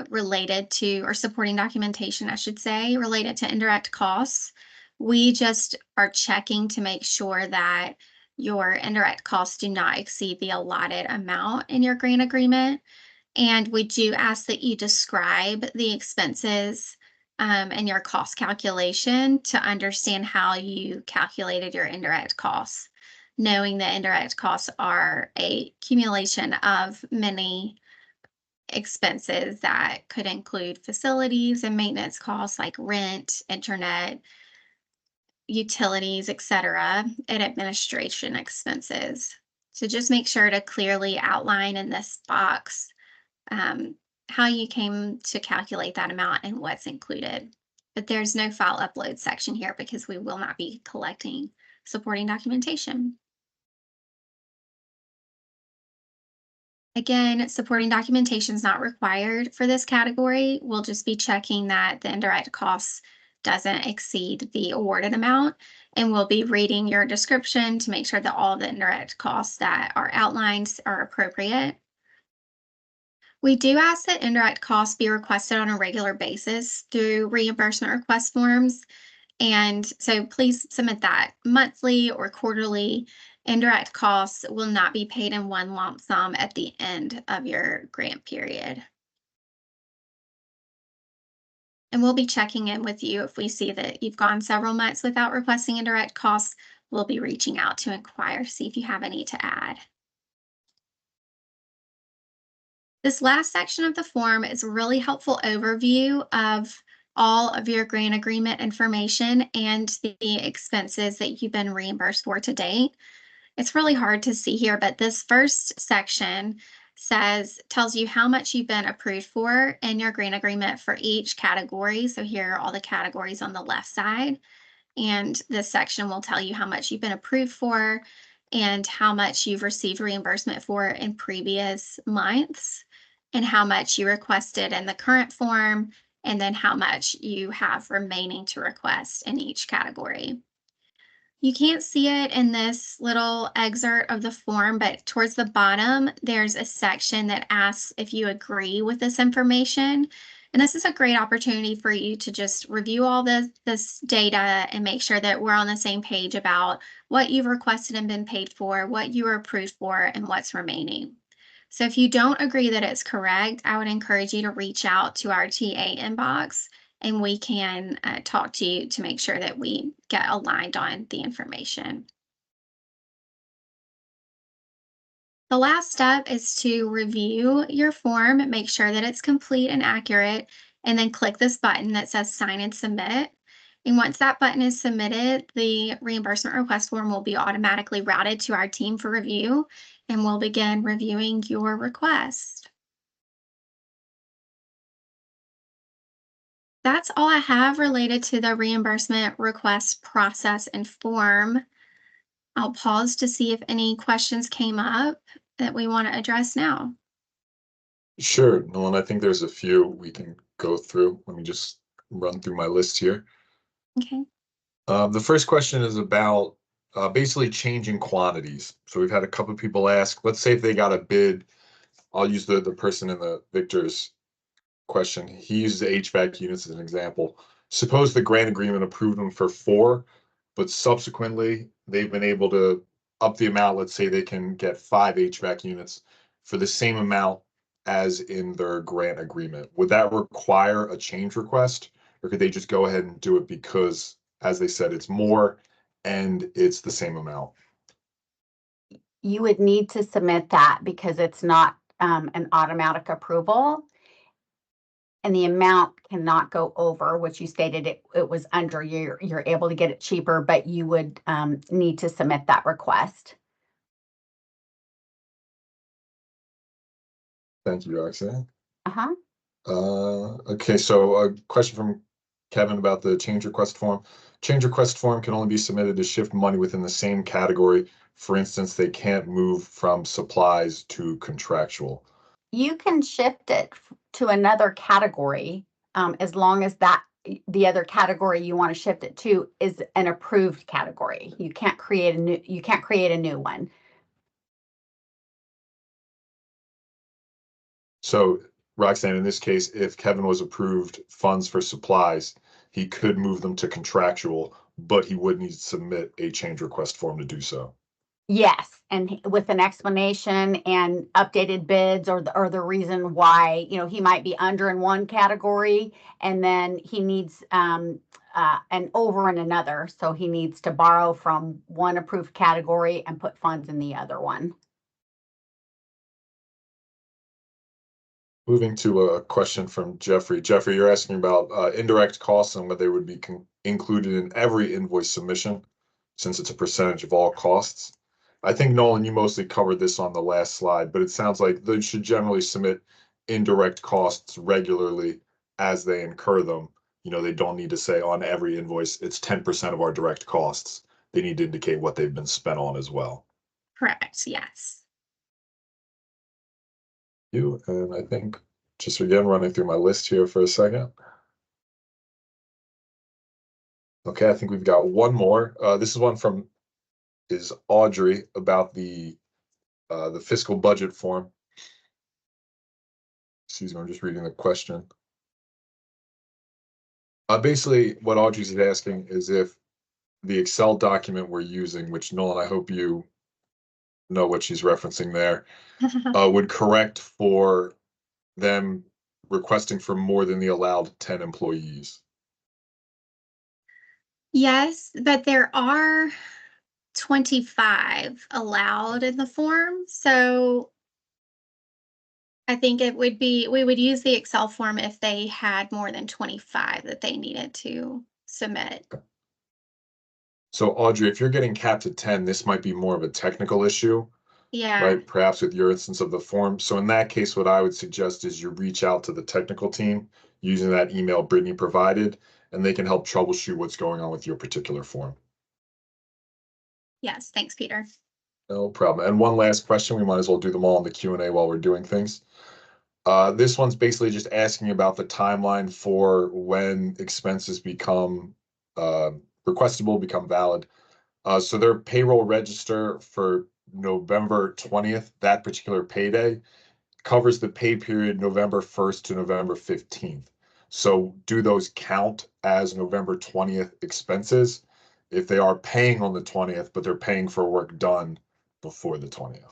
related to, or supporting documentation, I should say, related to indirect costs. We just are checking to make sure that your indirect costs do not exceed the allotted amount in your grant agreement. And we do ask that you describe the expenses and your cost calculation to understand how you calculated your indirect costs, knowing that indirect costs are a accumulation of many expenses that could include facilities and maintenance costs like rent, internet, utilities, etc., and administration expenses. So just make sure to clearly outline in this box how you came to calculate that amount and what's included. But there's no file upload section here because we will not be collecting supporting documentation. Again, supporting documentation is not required for this category. We'll just be checking that the indirect costs doesn't exceed the awarded amount, and we'll be reading your description to make sure that all the indirect costs that are outlined are appropriate. We do ask that indirect costs be requested on a regular basis through reimbursement request forms. And so please submit that monthly or quarterly. Indirect costs will not be paid in one lump sum at the end of your grant period. And we'll be checking in with you if we see that you've gone several months without requesting indirect costs. We'll be reaching out to inquire, see if you have any to add. This last section of the form is a really helpful overview of all of your grant agreement information and the expenses that you've been reimbursed for to date. It's really hard to see here, but this first section tells you how much you've been approved for in your grant agreement for each category. So here are all the categories on the left side. And this section will tell you how much you've been approved for and how much you've received reimbursement for in previous months, and how much you requested in the current form, and then how much you have remaining to request in each category. You can't see it in this little excerpt of the form, but towards the bottom, there's a section that asks if you agree with this information. And this is a great opportunity for you to just review all this data and make sure that we're on the same page about what you've requested and been paid for, what you were approved for, and what's remaining. So if you don't agree that it's correct, I would encourage you to reach out to our TA inbox, and we can talk to you to make sure that we get aligned on the information. The last step is to review your form, make sure that it's complete and accurate, and then click this button that says Sign and Submit. And once that button is submitted, the reimbursement request form will be automatically routed to our team for review, and we'll begin reviewing your request. That's all I have related to the reimbursement request process and form. I'll pause to see if any questions came up that we want to address now. Sure, Nolan, I think there's a few we can go through. Let me just run through my list here. Okay. The first question is about basically changing quantities. So we've had a couple of people ask, let's say if they got a bid, I'll use the person in the Victor's question. He uses HVAC units as an example. Suppose the grant agreement approved them for 4, but subsequently they've been able to up the amount. Let's say they can get 5 HVAC units for the same amount as in their grant agreement. Would that require a change request, or could they just go ahead and do it because, as they said, it's more and it's the same amount? You would need to submit that because it's not an automatic approval. And the amount cannot go over, which you stated it was under. You're able to get it cheaper, but you would need to submit that request. Thank you, Roxanne. Uh-huh. Okay, so a question from Kevin about the change request form. Change request form can only be submitted to shift money within the same category. For instance, they can't move from supplies to contractual. You can shift it to another category as long as the other category you want to shift it to is an approved category. You can't create a new one. So, Roxanne, in this case, if Kevin was approved funds for supplies, he could move them to contractual, but he would need to submit a change request form to do so. Yes, and with an explanation and updated bids or the reason why, he might be under in one category and then he needs an over in another. So he needs to borrow from one approved category and put funds in the other one. Moving to a question from Jeffrey. Jeffrey, you're asking about indirect costs and whether they would be included in every invoice submission, since it's a percentage of all costs. I think, Nolan, you mostly covered this on the last slide, but it sounds like they should generally submit indirect costs regularly as they incur them. They don't need to say on every invoice, it's 10% of our direct costs. They need to indicate what they've been spent on as well. Correct, yes. And I think, just again, running through my list here for a second. Okay, I think we've got one more. This is one from Audrey about the fiscal budget form. Excuse me, I'm just reading the question. Basically, what Audrey's asking is if the Excel document we're using, which Nolan, I hope you know what she's referencing there, would correct for them requesting for more than the allowed 10 employees. Yes, but there are 25 allowed in the form. So I think we would use the Excel form if they had more than 25 that they needed to submit. So Audrey, if you're getting capped at 10, this might be more of a technical issue. Yeah. Right, perhaps with your instance of the form. So in that case, what I would suggest is you reach out to the technical team using that email Brittany provided, and they can help troubleshoot what's going on with your particular form. Yes, thanks, Peter. No problem. And one last question, we might as well do them all in the Q&A while we're doing things. This one's basically just asking about the timeline for when expenses become requestable, become valid. So their payroll register for November 20th, that particular payday, covers the pay period November 1st to November 15th. So do those count as November 20th expenses if they are paying on the 20th, but they're paying for work done before the 20th?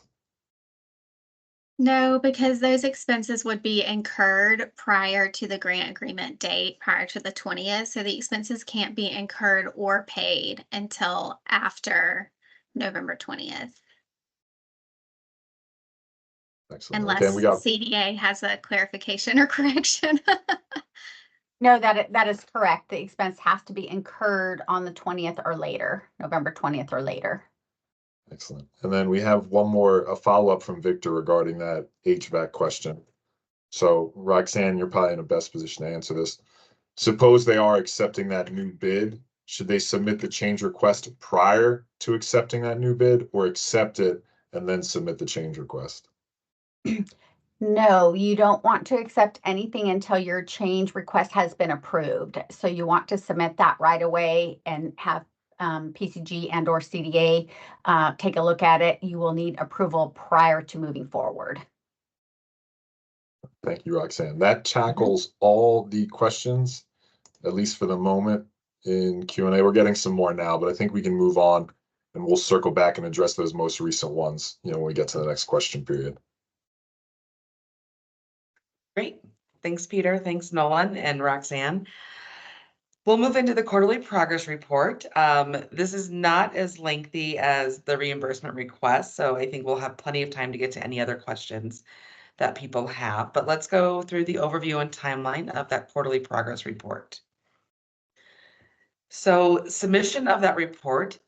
No, because those expenses would be incurred prior to the grant agreement date, prior to the 20th. So the expenses can't be incurred or paid until after November 20th, Excellent. unless Again, we got CDA has a clarification or correction. No, that is correct. The expense has to be incurred on the 20th or later, November 20th or later. excellent. And then we have one more, a follow-up from Victor regarding that HVAC question. So Roxanne, you're probably in the best position to answer this. Suppose they are accepting that new bid, should they submit the change request prior to accepting that new bid, or accept it and then submit the change request? No, you don't want to accept anything until your change request has been approved. So you want to submit that right away and have PCG and or CDA take a look at it. You will need approval prior to moving forward. Thank you, Roxanne. That tackles all the questions, at least for the moment, in Q&A. We're getting some more now, but I think we can move on and we'll circle back and address those most recent ones, when we get to the next question period. Great. Thanks, Peter. Thanks, Nolan and Roxanne. We'll move into the quarterly progress report. This is not as lengthy as the reimbursement request, so I think we'll have plenty of time to get to any other questions that people have. But let's go through the overview and timeline of that quarterly progress report. So submission of that report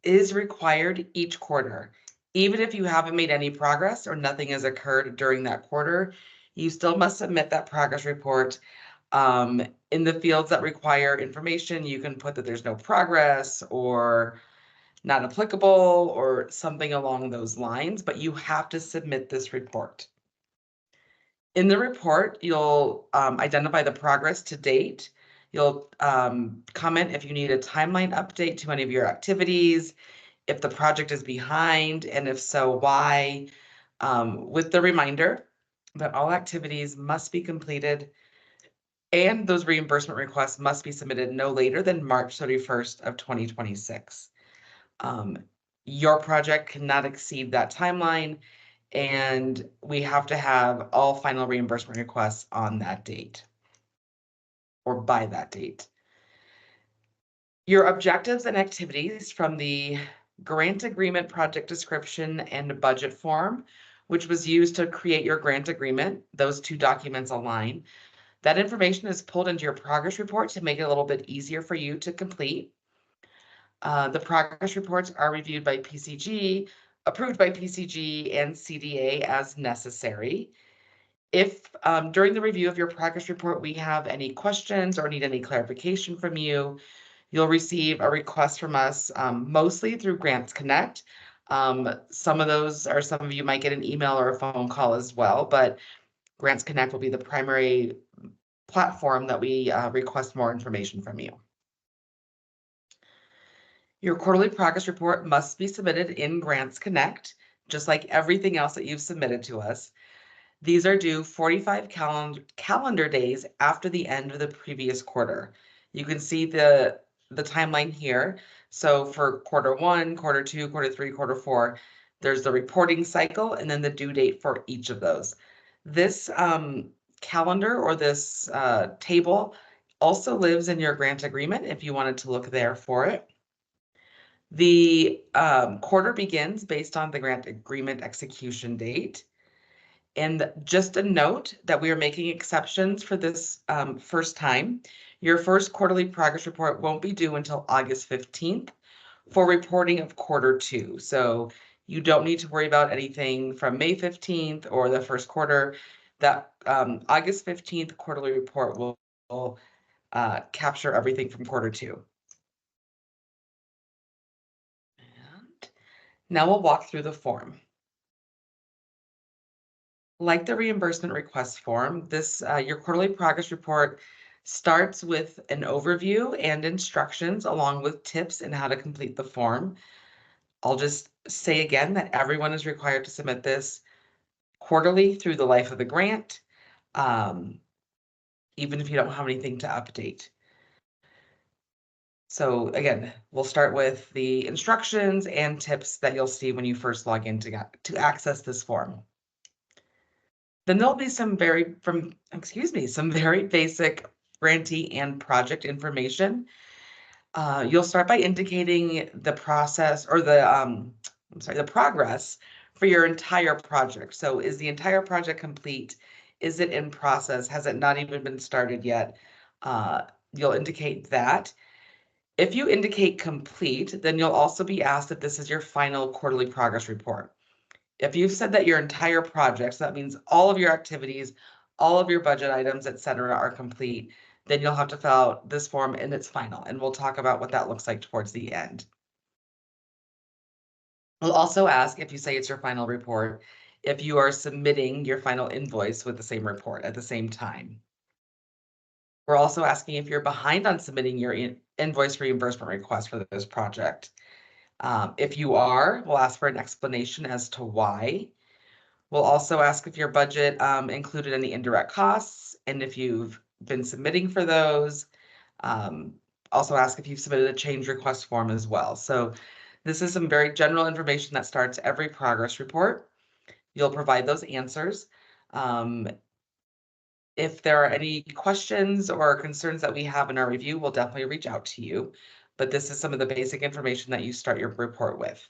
is required each quarter. Even if you haven't made any progress or nothing has occurred during that quarter, you still must submit that progress report. In the fields that require information, you can put that there's no progress or not applicable or something along those lines, but you have to submit this report. In the report, you'll identify the progress to date. You'll comment if you need a timeline update to any of your activities, if the project is behind, and if so, why, with the reminder that all activities must be completed and those reimbursement requests must be submitted no later than March 31st of 2026. Your project cannot exceed that timeline, and we have to have all final reimbursement requests on that date or by that date. Your objectives and activities from the grant agreement project description and budget form, which was used to create your grant agreement, those two documents align. That information is pulled into your progress report to make it a little bit easier for you to complete. The progress reports are reviewed by PCG, approved by PCG and CDA as necessary. If during the review of your progress report we have any questions or need any clarification from you, you'll receive a request from us, mostly through Grants Connect. Some of you might get an email or a phone call as well, but Grants Connect will be the primary platform that we request more information from you. Your quarterly progress report must be submitted in Grants Connect, just like everything else that you've submitted to us. These are due 45 calendar days after the end of the previous quarter. You can see the timeline here. So for quarter 1, quarter 2, quarter 3, quarter 4, there's the reporting cycle and then the due date for each of those. This calendar or this table also lives in your grant agreement if you wanted to look there for it. The quarter begins based on the grant agreement execution date. And just a note that we are making exceptions for this first time. Your first quarterly progress report won't be due until August 15th for reporting of quarter 2. So you don't need to worry about anything from May 15th or the first quarter. That August 15th quarterly report will capture everything from quarter 2. Now we'll walk through the form. Like the reimbursement request form, this your quarterly progress report starts with an overview and instructions along with tips on how to complete the form. I'll just say again that everyone is required to submit this quarterly through the life of the grant, even if you don't have anything to update. So again, we'll start with the instructions and tips that you'll see when you first log in to access this form. Then there'll be some very basic grantee and project information. You'll start by indicating the process or the progress for your entire project. So is the entire project complete? Is it in process? Has it not even been started yet? You'll indicate that. If you indicate complete, then you'll also be asked if this is your final quarterly progress report. If you've said that your entire project, so that means all of your activities, all of your budget items, etc., are complete, then you'll have to fill out this form in its final, and we'll talk about what that looks like towards the end. We'll also ask, if you say it's your final report, if you are submitting your final invoice with the same report at the same time. We're also asking if you're behind on submitting your invoice reimbursement request for this project. If you are, we'll ask for an explanation as to why. We'll also ask if your budget included any indirect costs and if you've been submitting for those. Also ask if you've submitted a change request form as well. So this is some very general information that starts every progress report. You'll provide those answers. If there are any questions or concerns that we have in our review, we'll definitely reach out to you. But this is some of the basic information that you start your report with.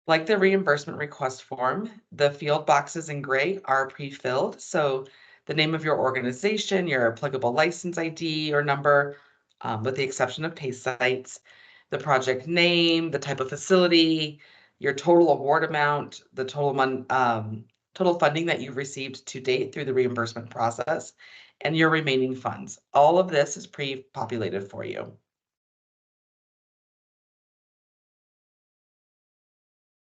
Like the reimbursement request form, the field boxes in gray are pre-filled. So the name of your organization, your applicable license ID or number, with the exception of pay sites, the project name, the type of facility, your total award amount, the total funding that you've received to date through the reimbursement process, and your remaining funds. All of this is pre-populated for you.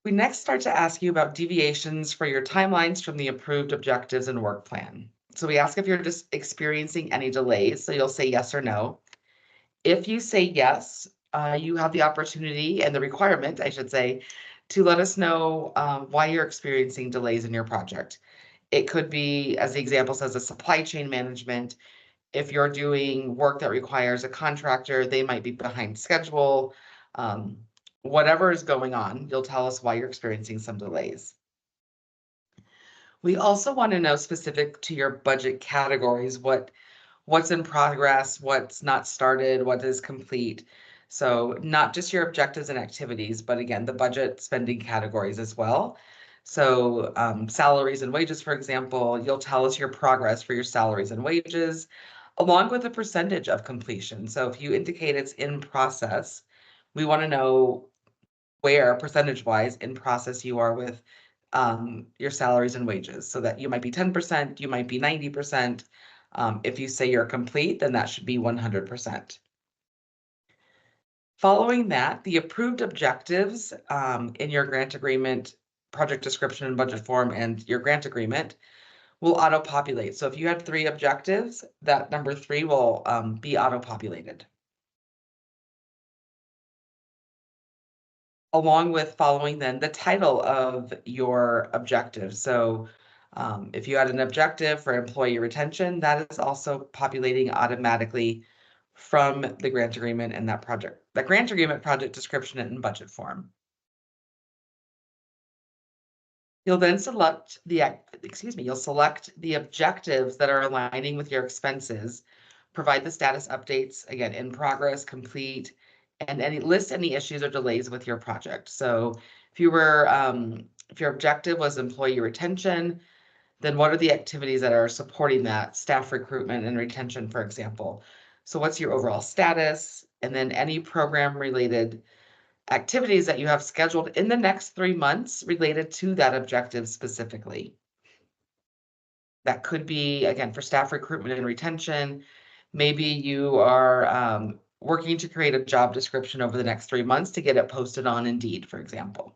We next start to ask you about deviations for your timelines from the approved objectives and work plan. So we ask if you're just experiencing any delays. So you'll say yes or no. If you say yes, you have the opportunity and the requirement, I should say, to let us know why you're experiencing delays in your project. It could be, as the example says, a supply chain management. If you're doing work that requires a contractor, they might be behind schedule. Whatever is going on, you'll tell us why you're experiencing some delays. We also want to know specific to your budget categories, what's in progress, what's not started, what is complete. So not just your objectives and activities, but again, the budget spending categories as well. So salaries and wages, for example, you'll tell us your progress for your salaries and wages, along with the percentage of completion. So if you indicate it's in process, we want to know where percentage-wise in process you are with your salaries and wages. So that you might be 10%, you might be 90%. If you say you're complete, then that should be 100%. Following that, the approved objectives in your grant agreement, project description and budget form, and your grant agreement will auto-populate. So if you had 3 objectives, that number 3 will be auto-populated. Along with following then the title of your objective. So if you had an objective for employee retention, that is also populating automatically from the grant agreement and that grant agreement, project description, and budget form. You'll then select you'll select the objectives that are aligning with your expenses, provide the status updates, again, in progress, complete, and list any issues or delays with your project. So if your objective was employee retention, then what are the activities that are supporting that? Staff recruitment and retention, for example. So what's your overall status? And then any program related activities that you have scheduled in the next 3 months related to that objective specifically. That could be, again, for staff recruitment and retention. Maybe you are working to create a job description over the next 3 months to get it posted on Indeed, for example.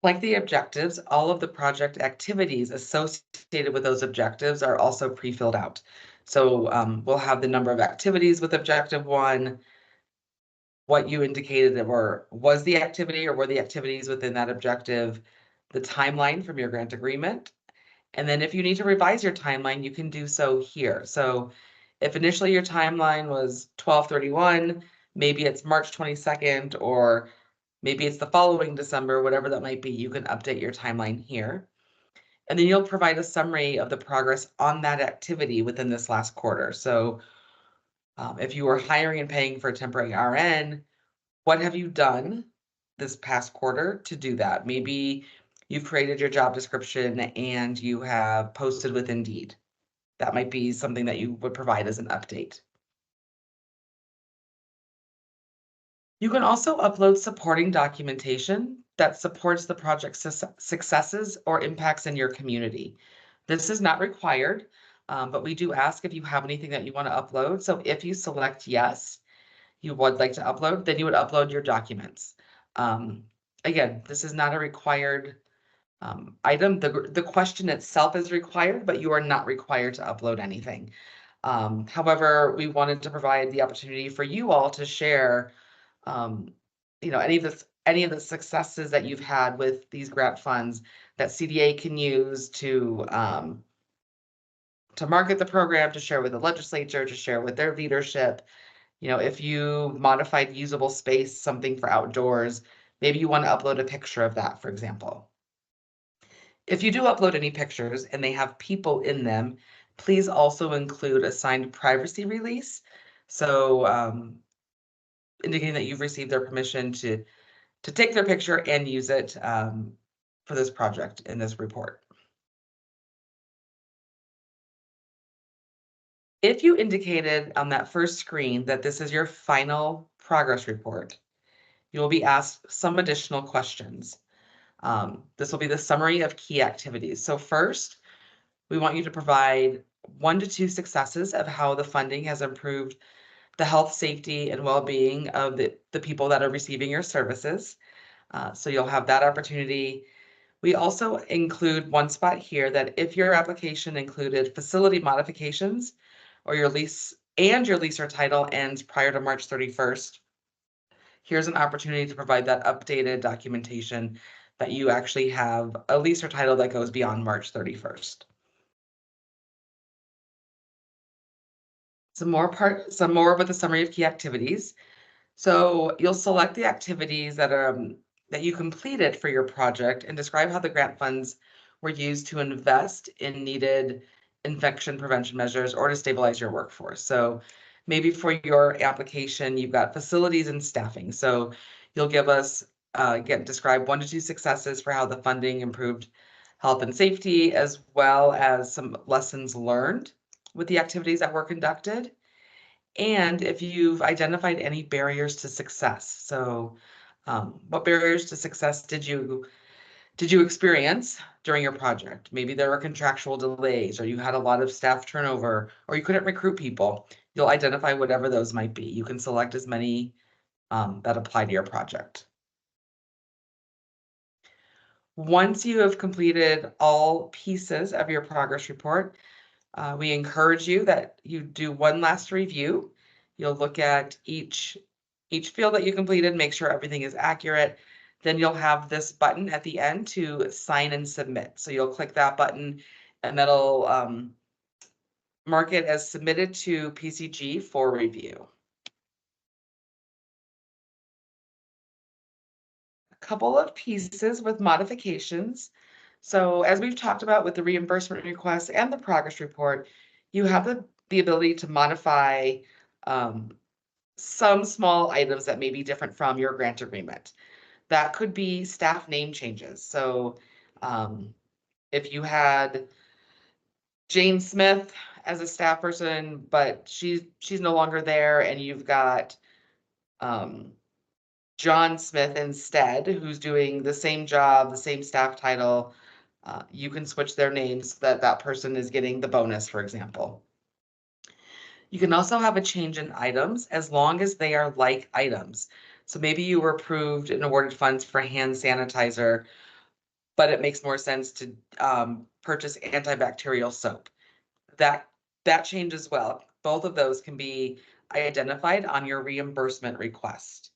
Like the objectives, all of the project activities associated with those objectives are also pre-filled out. So we'll have the number of activities with objective 1, what you indicated that was the activity or were the activities within that objective, the timeline from your grant agreement. And then if you need to revise your timeline, you can do so here. So if initially your timeline was 12/31, maybe it's March 22nd, or maybe it's the following December, whatever that might be, you can update your timeline here. And then you'll provide a summary of the progress on that activity within this last quarter. So if you were hiring and paying for a temporary RN, what have you done this past quarter to do that? Maybe you've created your job description and you have posted with Indeed. That might be something that you would provide as an update. You can also upload supporting documentation that supports the project's successes or impacts in your community. This is not required, but we do ask if you have anything that you want to upload. So if you select yes, you would like to upload, then you would upload your documents. Again, this is not a required item. The question itself is required, but you are not required to upload anything. However, we wanted to provide the opportunity for you all to share any of the successes that you've had with these grant funds that CDA can use to market the program, to share with the legislature, to share with their leadership. If you modified usable space, something for outdoors, maybe you want to upload a picture of that, for example. If you do upload any pictures and they have people in them, please also include a signed privacy release. So indicating that you've received their permission to take their picture and use it for this project in this report. If you indicated on that first screen that this is your final progress report, you will be asked some additional questions. This will be the summary of key activities. So first, we want you to provide 1 to 2 successes of how the funding has improved the health, safety, and well-being of the people that are receiving your services. So you'll have that opportunity. We also include one spot here that if your application included facility modifications or your lease or title ends prior to March 31st, here's an opportunity to provide that updated documentation that you actually have a lease or title that goes beyond March 31st. Some more with the summary of key activities. So you'll select the activities that you completed for your project and describe how the grant funds were used to invest in needed infection prevention measures or to stabilize your workforce. So maybe for your application, you've got facilities and staffing. So you'll give us, describe 1 to 2 successes for how the funding improved health and safety, as well as some lessons learned with the activities that were conducted. And if you've identified any barriers to success. So what barriers to success did you experience during your project? Maybe there were contractual delays, or you had a lot of staff turnover, or you couldn't recruit people. You'll identify whatever those might be. You can select as many that apply to your project. Once you have completed all pieces of your progress report, we encourage you that you do one last review. You'll look at each field that you completed, make sure everything is accurate. Then you'll have this button at the end to sign and submit. So you'll click that button and that'll mark it as submitted to PCG for review. A couple of pieces with modifications. So as we've talked about with the reimbursement request and the progress report, you have the ability to modify some small items that may be different from your grant agreement. That could be staff name changes. So if you had Jane Smith as a staff person, but she's no longer there, and you've got John Smith instead, who's doing the same job, the same staff title, you can switch their names so that person is getting the bonus, for example. You can also have a change in items as long as they are like items. So maybe you were approved and awarded funds for hand sanitizer, but it makes more sense to purchase antibacterial soap. That change as well. Both of those can be identified on your reimbursement request.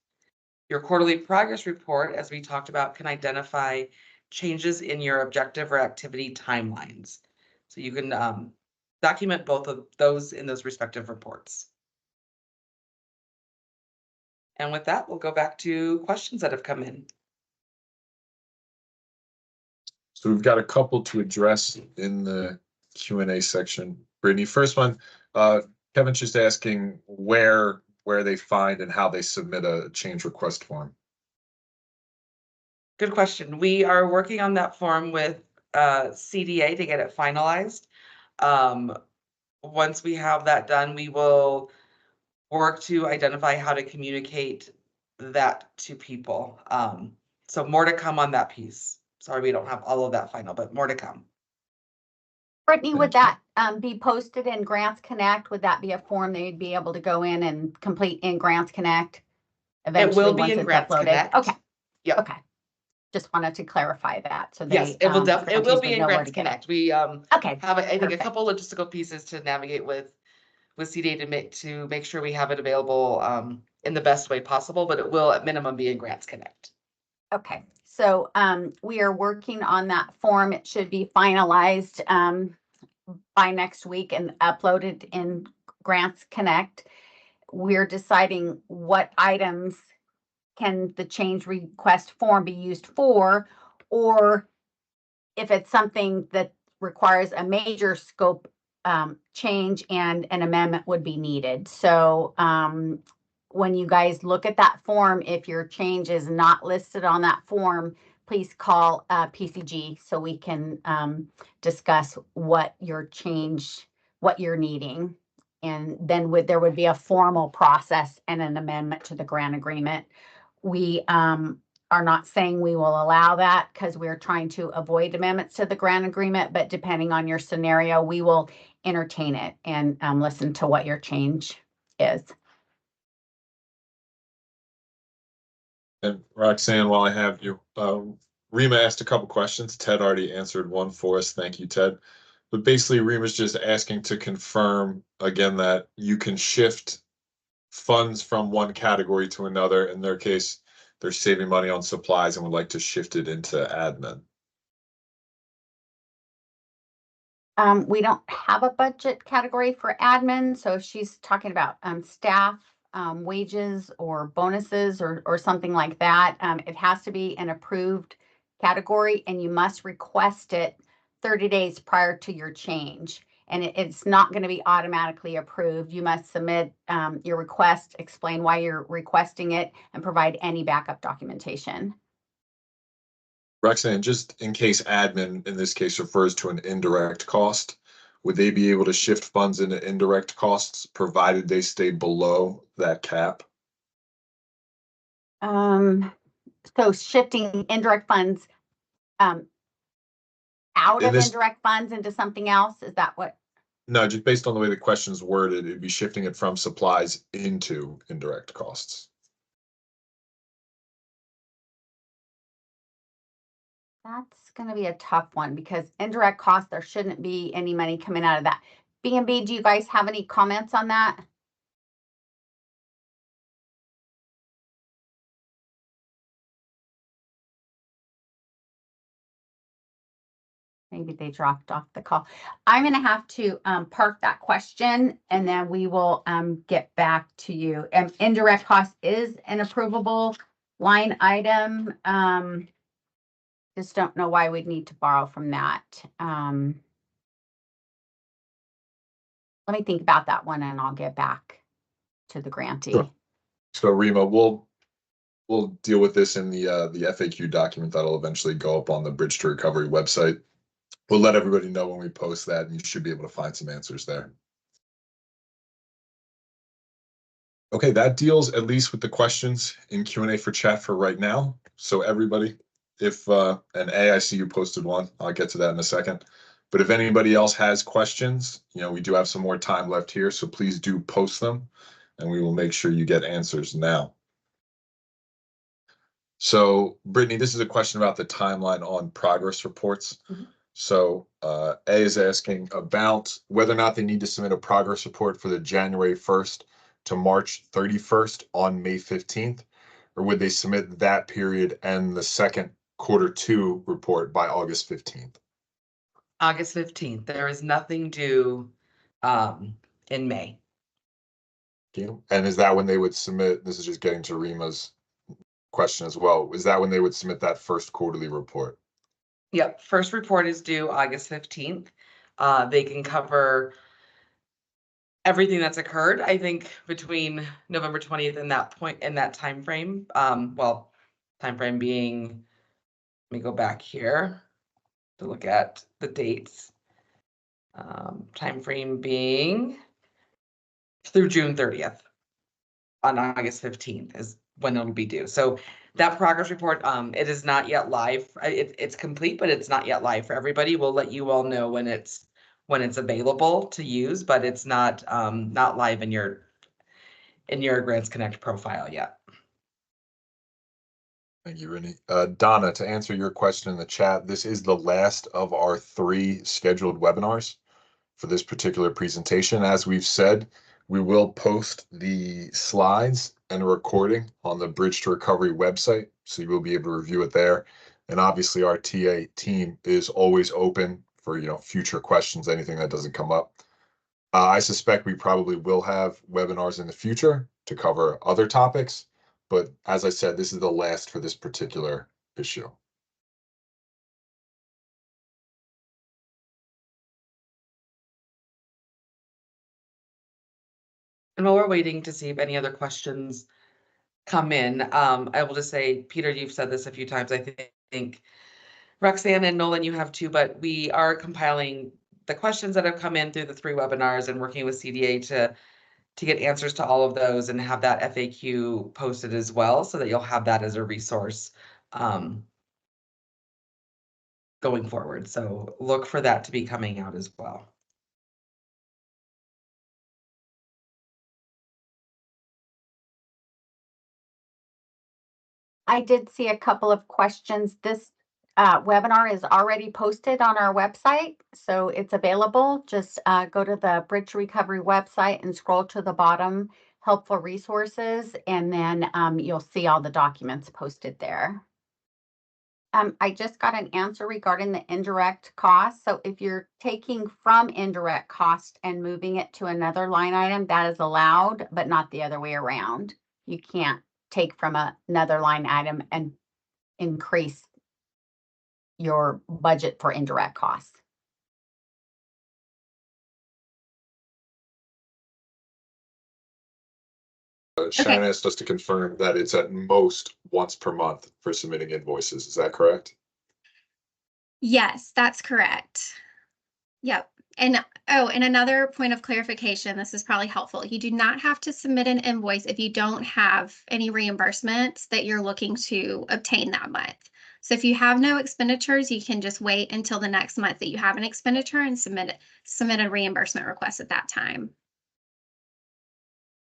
Your quarterly progress report, as we talked about, can identify changes in your objective or activity timelines. So you can document both of those in those respective reports. And with that, we'll go back to questions that have come in. So we've got a couple to address in the Q&A section. Brittany, first one, Kevin's just asking where they find and how they submit a change request form. Good question. We are working on that form with CDA to get it finalized. Once we have that done, we will work to identify how to communicate that to people. So more to come on that piece. Sorry, we don't have all of that final, but more to come. Brittany, would that be posted in Grants Connect? Would that be a form they'd be able to go in and complete in Grants Connect? Eventually, it will be in Grants Connect. Okay. Yep. Okay. Just wanted to clarify that. So they, yes, it will definitely. It will be in Grants Connect. We okay. have I think a couple logistical pieces to navigate with CDA to make sure we have it available in the best way possible, but it will at minimum be in Grants Connect. Okay. So we are working on that form. It should be finalized by next week and uploaded in Grants Connect. We're deciding what items can the change request form be used for, or if it's something that requires a major scope change and an amendment would be needed. So when you guys look at that form, if your change is not listed on that form, please call PCG so we can discuss what your change, what you're needing. And then there would be a formal process and an amendment to the grant agreement. We are not saying we will allow that because we're trying to avoid amendments to the grant agreement, but depending on your scenario, we will entertain it and listen to what your change is. And Roxanne, while I have you, Rima asked a couple questions. Ted already answered one for us. Thank you, Ted. But basically, Rima's just asking to confirm again that you can shift funds from one category to another. In their case, they're saving money on supplies and would like to shift it into admin. We don't have a budget category for admin. So if she's talking about staff, wages or bonuses or something like that, it has to be an approved category and you must request it 30 days prior to your change. And it's not going to be automatically approved. You must submit your request, explain why you're requesting it, and provide any backup documentation. Roxanne, just in case admin in this case refers to an indirect cost, would they be able to shift funds into indirect costs provided they stay below that cap? So shifting indirect funds out of indirect funds into something else, is that what? No, just based on the way the question's worded, it'd be shifting it from supplies into indirect costs. That's going to be a tough one because indirect costs, there shouldn't be any money coming out of that. B&B, do you guys have any comments on that? Maybe they dropped off the call. I'm going to have to park that question and then we will get back to you. Indirect cost is an approvable line item. Just don't know why we'd need to borrow from that. Let me think about that one and I'll get back to the grantee. Sure. So Rima, we'll deal with this in the FAQ document that'll eventually go up on the Bridge to Recovery website. We'll let everybody know when we post that, and you should be able to find some answers there. Okay, that deals at least with the questions in Q&A for chat for right now. So everybody, if and A, I see you posted one. I'll get to that in a second. But if anybody else has questions, we do have some more time left here, so please do post them and we will make sure you get answers now. So Brittany, this is a question about the timeline on progress reports. Mhm. So A is asking about whether or not they need to submit a progress report for the January 1st to March 31st on May 15th, or would they submit that period and the second Q2 report by August 15th? August 15th. There is nothing due in May. And is that when they would submit, this is just getting to Rima's question as well, is that when they would submit that first quarterly report? Yep, first report is due August 15th. They can cover everything that's occurred, I think, between November 20th and that point in that time frame. Well, time frame being, let me go back here to look at the dates. Time frame being through June 30th. On August 15th is when it'll be due. So that progress report, it is not yet live. It's complete, but it's not yet live for everybody. We'll let you all know when it's available to use, but it's not live in your Grants Connect profile yet. Thank you, Rennie. Donna, to answer your question in the chat, this is the last of our 3 scheduled webinars for this particular presentation. As we've said, we will post the slides and a recording on the Bridge to Recovery website, so you will be able to review it there. And obviously our TA team is always open for future questions, anything that doesn't come up. I suspect we probably will have webinars in the future to cover other topics, but as I said, this is the last for this particular issue. And while we're waiting to see if any other questions come in, I will just say, Peter, you've said this a few times, I think Roxanne and Nolan, you have too, but we are compiling the questions that have come in through the 3 webinars and working with CDA to get answers to all of those and have that FAQ posted as well, so that you'll have that as a resource going forward. So look for that to be coming out as well. I did see a couple of questions. This webinar is already posted on our website, so it's available. Just go to the Bridge Recovery website and scroll to the bottom, helpful resources, and then you'll see all the documents posted there. I just got an answer regarding the indirect cost. So if you're taking from indirect cost and moving it to another line item, that is allowed, but not the other way around. You can't take from another line item and increase your budget for indirect costs. Sharon asked us to confirm that it's at most once per month for submitting invoices. Is that correct? Yes, that's correct. Yep. And and another point of clarification, this is probably helpful. You do not have to submit an invoice if you don't have any reimbursements that you're looking to obtain that month. So if you have no expenditures, you can just wait until the next month that you have an expenditure and submit a reimbursement request at that time.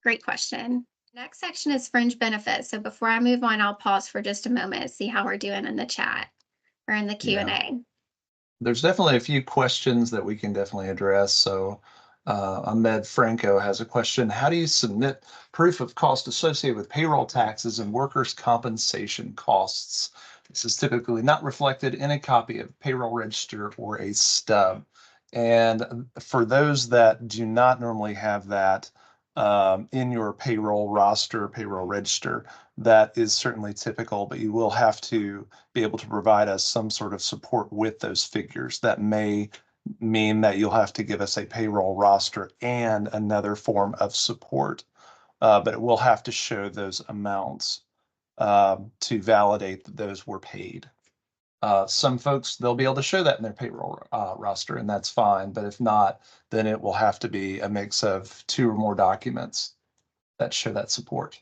Great question. Next section is fringe benefits. So before I move on, I'll pause for just a moment and see how we're doing in the chat or in the Q&A. There's definitely a few questions that we can definitely address. So Ahmed Franco has a question. How do you submit proof of cost associated with payroll taxes and workers' compensation costs? This is typically not reflected in a copy of payroll register or a stub. And for those that do not normally have that in your payroll roster, payroll register, that is certainly typical, but you will have to be able to provide us some sort of support with those figures. That may mean that you'll have to give us a payroll roster and another form of support, but it will have to show those amounts to validate that those were paid. Some folks, they'll be able to show that in their payroll roster, and that's fine. But if not, then it will have to be a mix of 2 or more documents that show that support.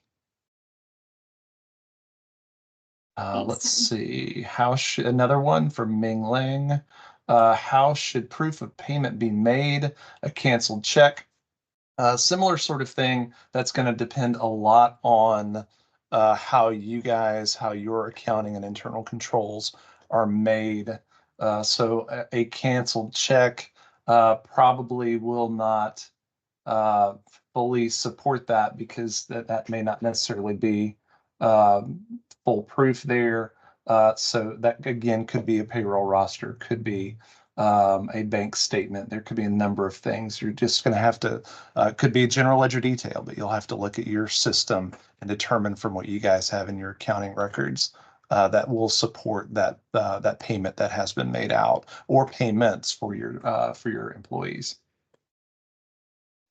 Let's see, another one from Ming Ling. How should proof of payment be made? A canceled check. Similar sort of thing. That's going to depend a lot on how your accounting and internal controls are made. So a canceled check probably will not uh, fully support that, because that may not necessarily be full proof there. So that again could be a payroll roster, could be a bank statement. There could be a number of things. You're just going to have to, could be a general ledger detail, but you'll have to look at your system and determine from what you guys have in your accounting records that will support that payment that has been made out, or payments for your employees.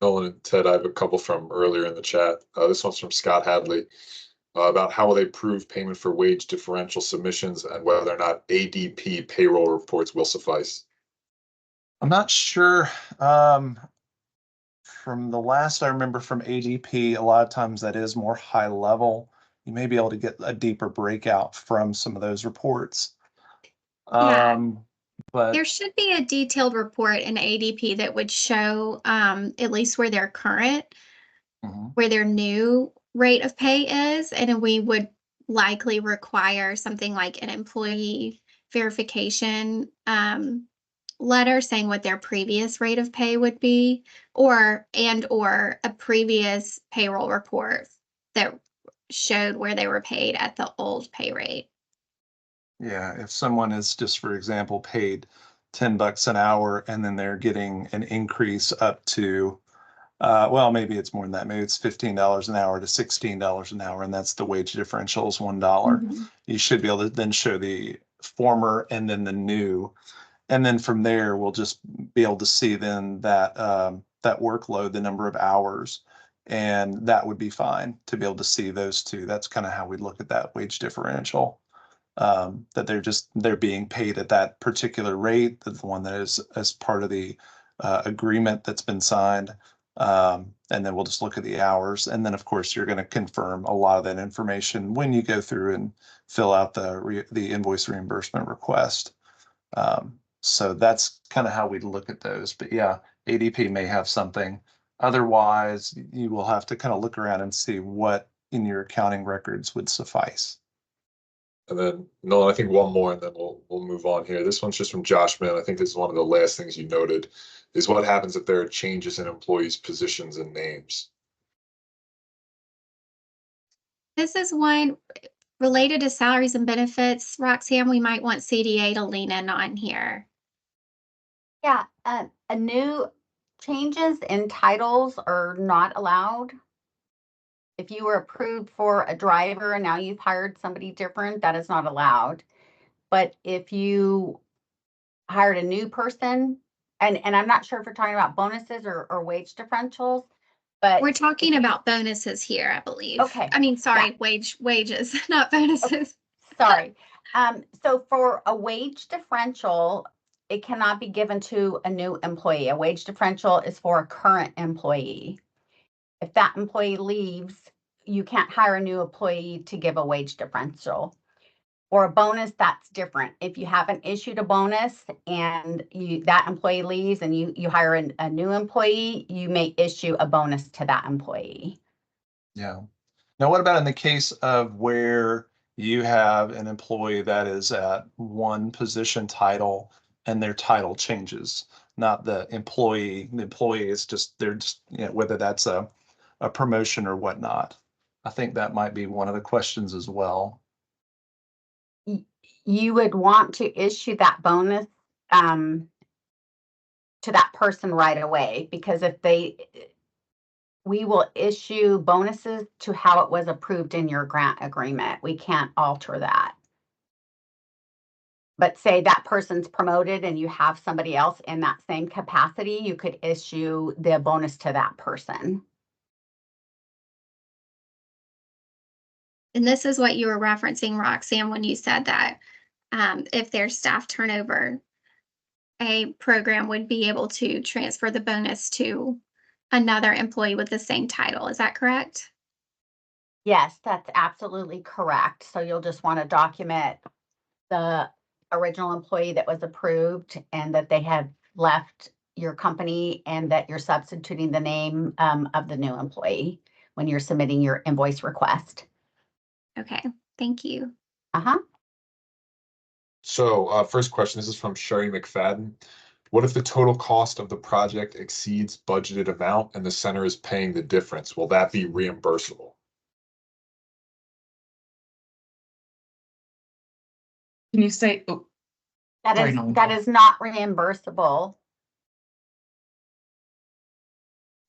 Nolan and Ted, I have a couple from earlier in the chat. This one's from Scott Hadley about how will they prove payment for wage differential submissions and whether or not ADP payroll reports will suffice. I'm not sure. From the last I remember from ADP, a lot of times that is more high level. You may be able to get a deeper breakout from some of those reports. Yeah. But There should be a detailed report in ADP that would show at least where their current, mhm. where their new rate of pay is, and then we would likely require something like an employee verification letter saying what their previous rate of pay would be, or a previous payroll report that showed where they were paid at the old pay rate. Yeah, if someone is just, for example, paid $10 an hour and then they're getting an increase up to, well, maybe it's more than that. Maybe it's $15 an hour to $16 an hour, and that's the wage differential is $1. Mhm. You should be able to then show the former and then the new. And then from there, we'll just be able to see then that workload, the number of hours, and that would be fine to be able to see those two. That's kind of how we look at that wage differential. That they're being paid at that particular rate, that's the one that is as part of the agreement that's been signed. And then we'll just look at the hours. And then, of course, you're going to confirm a lot of that information when you go through and fill out the invoice reimbursement request. So that's kind of how we look at those. But yeah, ADP may have something. Otherwise, you will have to kind of look around and see what in your accounting records would suffice. And then Nolan, I think one more, and then we'll move on here. This one's just from Josh Mann. I think this is one of the last things you noted, is what happens if there are changes in employees' positions and names. This is one related to salaries and benefits. Roxanne, we might want CDA to lean in on here. Yeah, a new changes in titles are not allowed. If you were approved for a driver and now you've hired somebody different, that is not allowed. But if you hired a new person, and I'm not sure if we're talking about bonuses or wage differentials, but We're talking about bonuses here, I believe. Okay, I mean, sorry, wages, not bonuses. sorry. So for a wage differential, it cannot be given to a new employee. A wage differential is for a current employee. If that employee leaves, you can't hire a new employee to give a wage differential. Or a bonus, that's different. If you haven't issued a bonus and that employee leaves and you hire a new employee, you may issue a bonus to that employee. Yeah. Now, what about in the case of where you have an employee that is at one position title and their title changes, not the employee? The employee is just, they're just, whether that's a promotion or whatnot. I think that might be one of the questions as well. You would want to issue that bonus to that person right away, because we will issue bonuses to how it was approved in your grant agreement. We can't alter that. But say that person's promoted and you have somebody else in that same capacity, you could issue the bonus to that person. And this is what you were referencing, Roxanne, when you said that if there's staff turnover, a program would be able to transfer the bonus to another employee with the same title. Is that correct? Yes, that's absolutely correct. So you'll just want to document the original employee that was approved and that they have left your company and that you're substituting the name of the new employee when you're submitting your invoice request. Okay, thank you. Uh-huh. So first question, this is from Sherry McFadden. What if the total cost of the project exceeds budgeted amount and the center is paying the difference? Will that be reimbursable? Can you say, oh, That Sorry, is, Nolan. that is not reimbursable.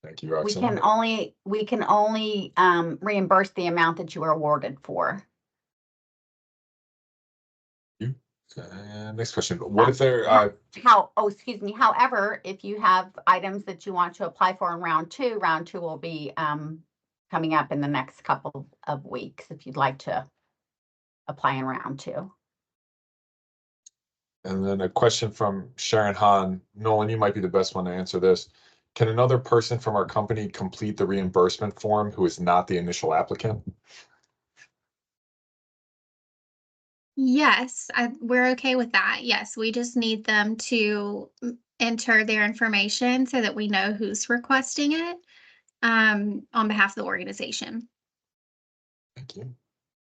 Thank you, We Roxanne. can only reimburse the amount that you were awarded for. Next question. What if they're Excuse me. However, if you have items that you want to apply for in round two will be coming up in the next couple of weeks if you'd like to apply in round two. and then a question from Sharon Hahn. Nolan, you might be the best one to answer this. Can another person from our company complete the reimbursement form who is not the initial applicant? Yes, we're okay with that. Yes, we just need them to enter their information so that we know who's requesting it on behalf of the organization. Thank you.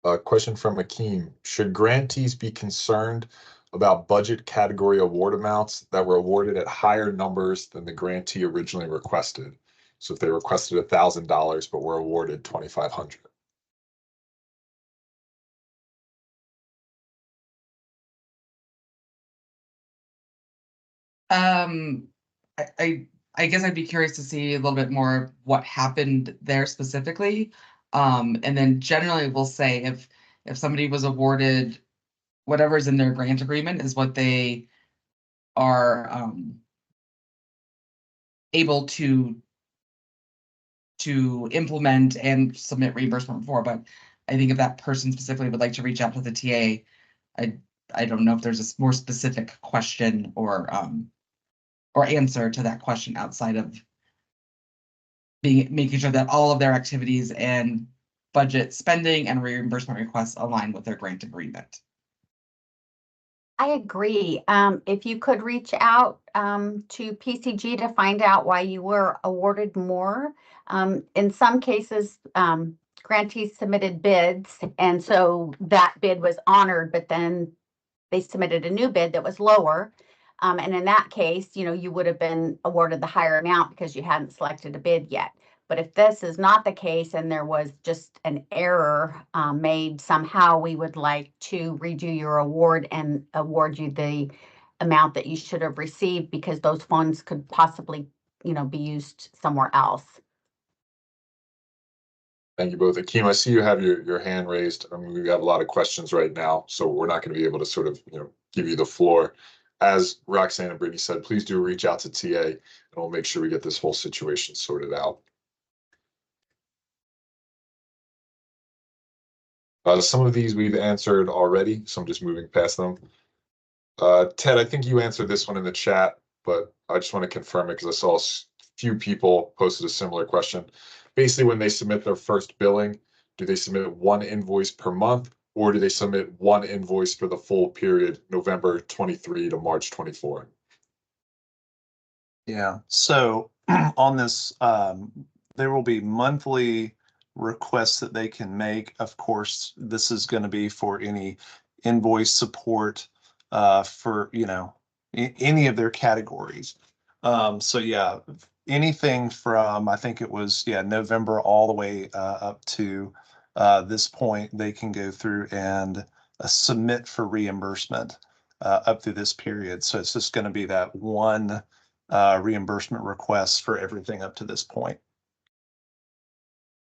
A question from Akeem. Should grantees be concerned about budget category award amounts that were awarded at higher numbers than the grantee originally requested? So if they requested $1,000 but were awarded $2,500. I guess I'd be curious to see a little bit more what happened there specifically. And then generally we'll say if somebody was awarded whatever's in their grant agreement is what they are able to implement and submit reimbursement for. But I think if that person specifically would like to reach out to the TA, I don't know if there's a more specific question or answer to that question outside of making sure that all of their activities and budget spending and reimbursement requests align with their grant agreement. I agree. If you could reach out to PCG to find out why you were awarded more. In some cases, grantees submitted bids, and so that bid was honored, but then they submitted a new bid that was lower. And in that case, you would have been awarded the higher amount because you hadn't selected a bid yet. But if this is not the case and there was just an error made somehow, we would like to redo your award and award you the amount that you should have received because those funds could possibly, be used somewhere else. Thank you both. Akeem, I see you have your hand raised. I mean, we have a lot of questions right now, so we're not going to be able to sort of, give you the floor. As Roxanne and Brittany said, please do reach out to TA and we'll make sure we get this whole situation sorted out. Some of these we've answered already, so I'm just moving past them. Ted, I think you answered this one in the chat, but I just want to confirm it because I saw a few people posted a similar question. Basically, when they submit their first billing, do they submit one invoice per month or do they submit one invoice for the full period, November 23 to March 24? Yeah, so on this, there will be monthly requests that they can make. Of course, this is going to be for any invoice support for, any of their categories. So yeah, anything from, I think it was, November all the way up to this point, they can go through and submit for reimbursement up through this period. So it's just going to be that one reimbursement request for everything up to this point.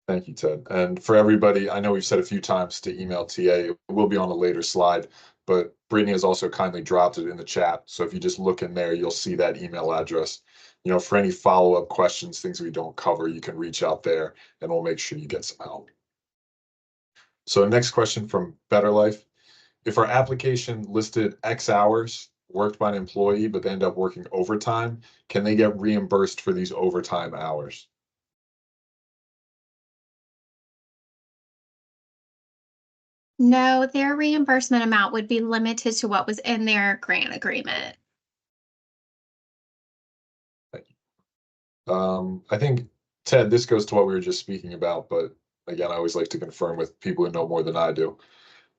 Thank you, Ted. And for everybody, I know we've said a few times to email TA. It will be on a later slide, but Brittany has also kindly dropped it in the chat. So if you just look in there, you'll see that email address. For any follow-up questions, things we don't cover, you can reach out there and we'll make sure you get some help. So next question from Better Life. If our application listed X hours worked by an employee, but they end up working overtime, can they get reimbursed for these overtime hours? No, their reimbursement amount would be limited to what was in their grant agreement. I think, Ted, this goes to what we were just speaking about, but again, I always like to confirm with people who know more than I do.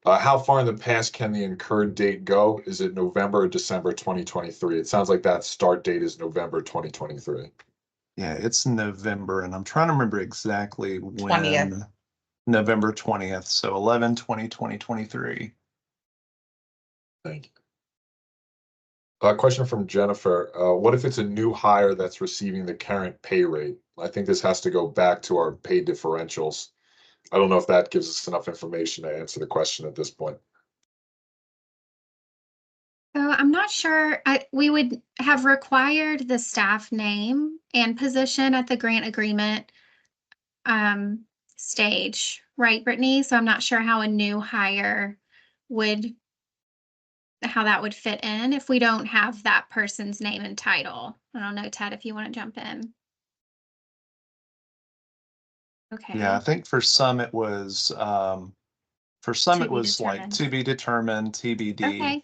How far in the past can the incurred date go? Is it November or December 2023? It sounds like that start date is November 2023. Yeah, it's November, and I'm trying to remember exactly when. 20th. November 20th, so 11/20/2023. Thank you. A question from Jennifer. What if it's a new hire that's receiving the current pay rate? I think this has to go back to our pay differentials. I don't know if that gives us enough information to answer the question at this point. So I'm not sure. We would have required the staff name and position at the grant agreement stage, right, Brittany? So I'm not sure how a new hire how that would fit in if we don't have that person's name and title. I don't know, Ted, if you want to jump in. Okay. Yeah, I think for some it was To be like determined. to be determined, TBD. Okay.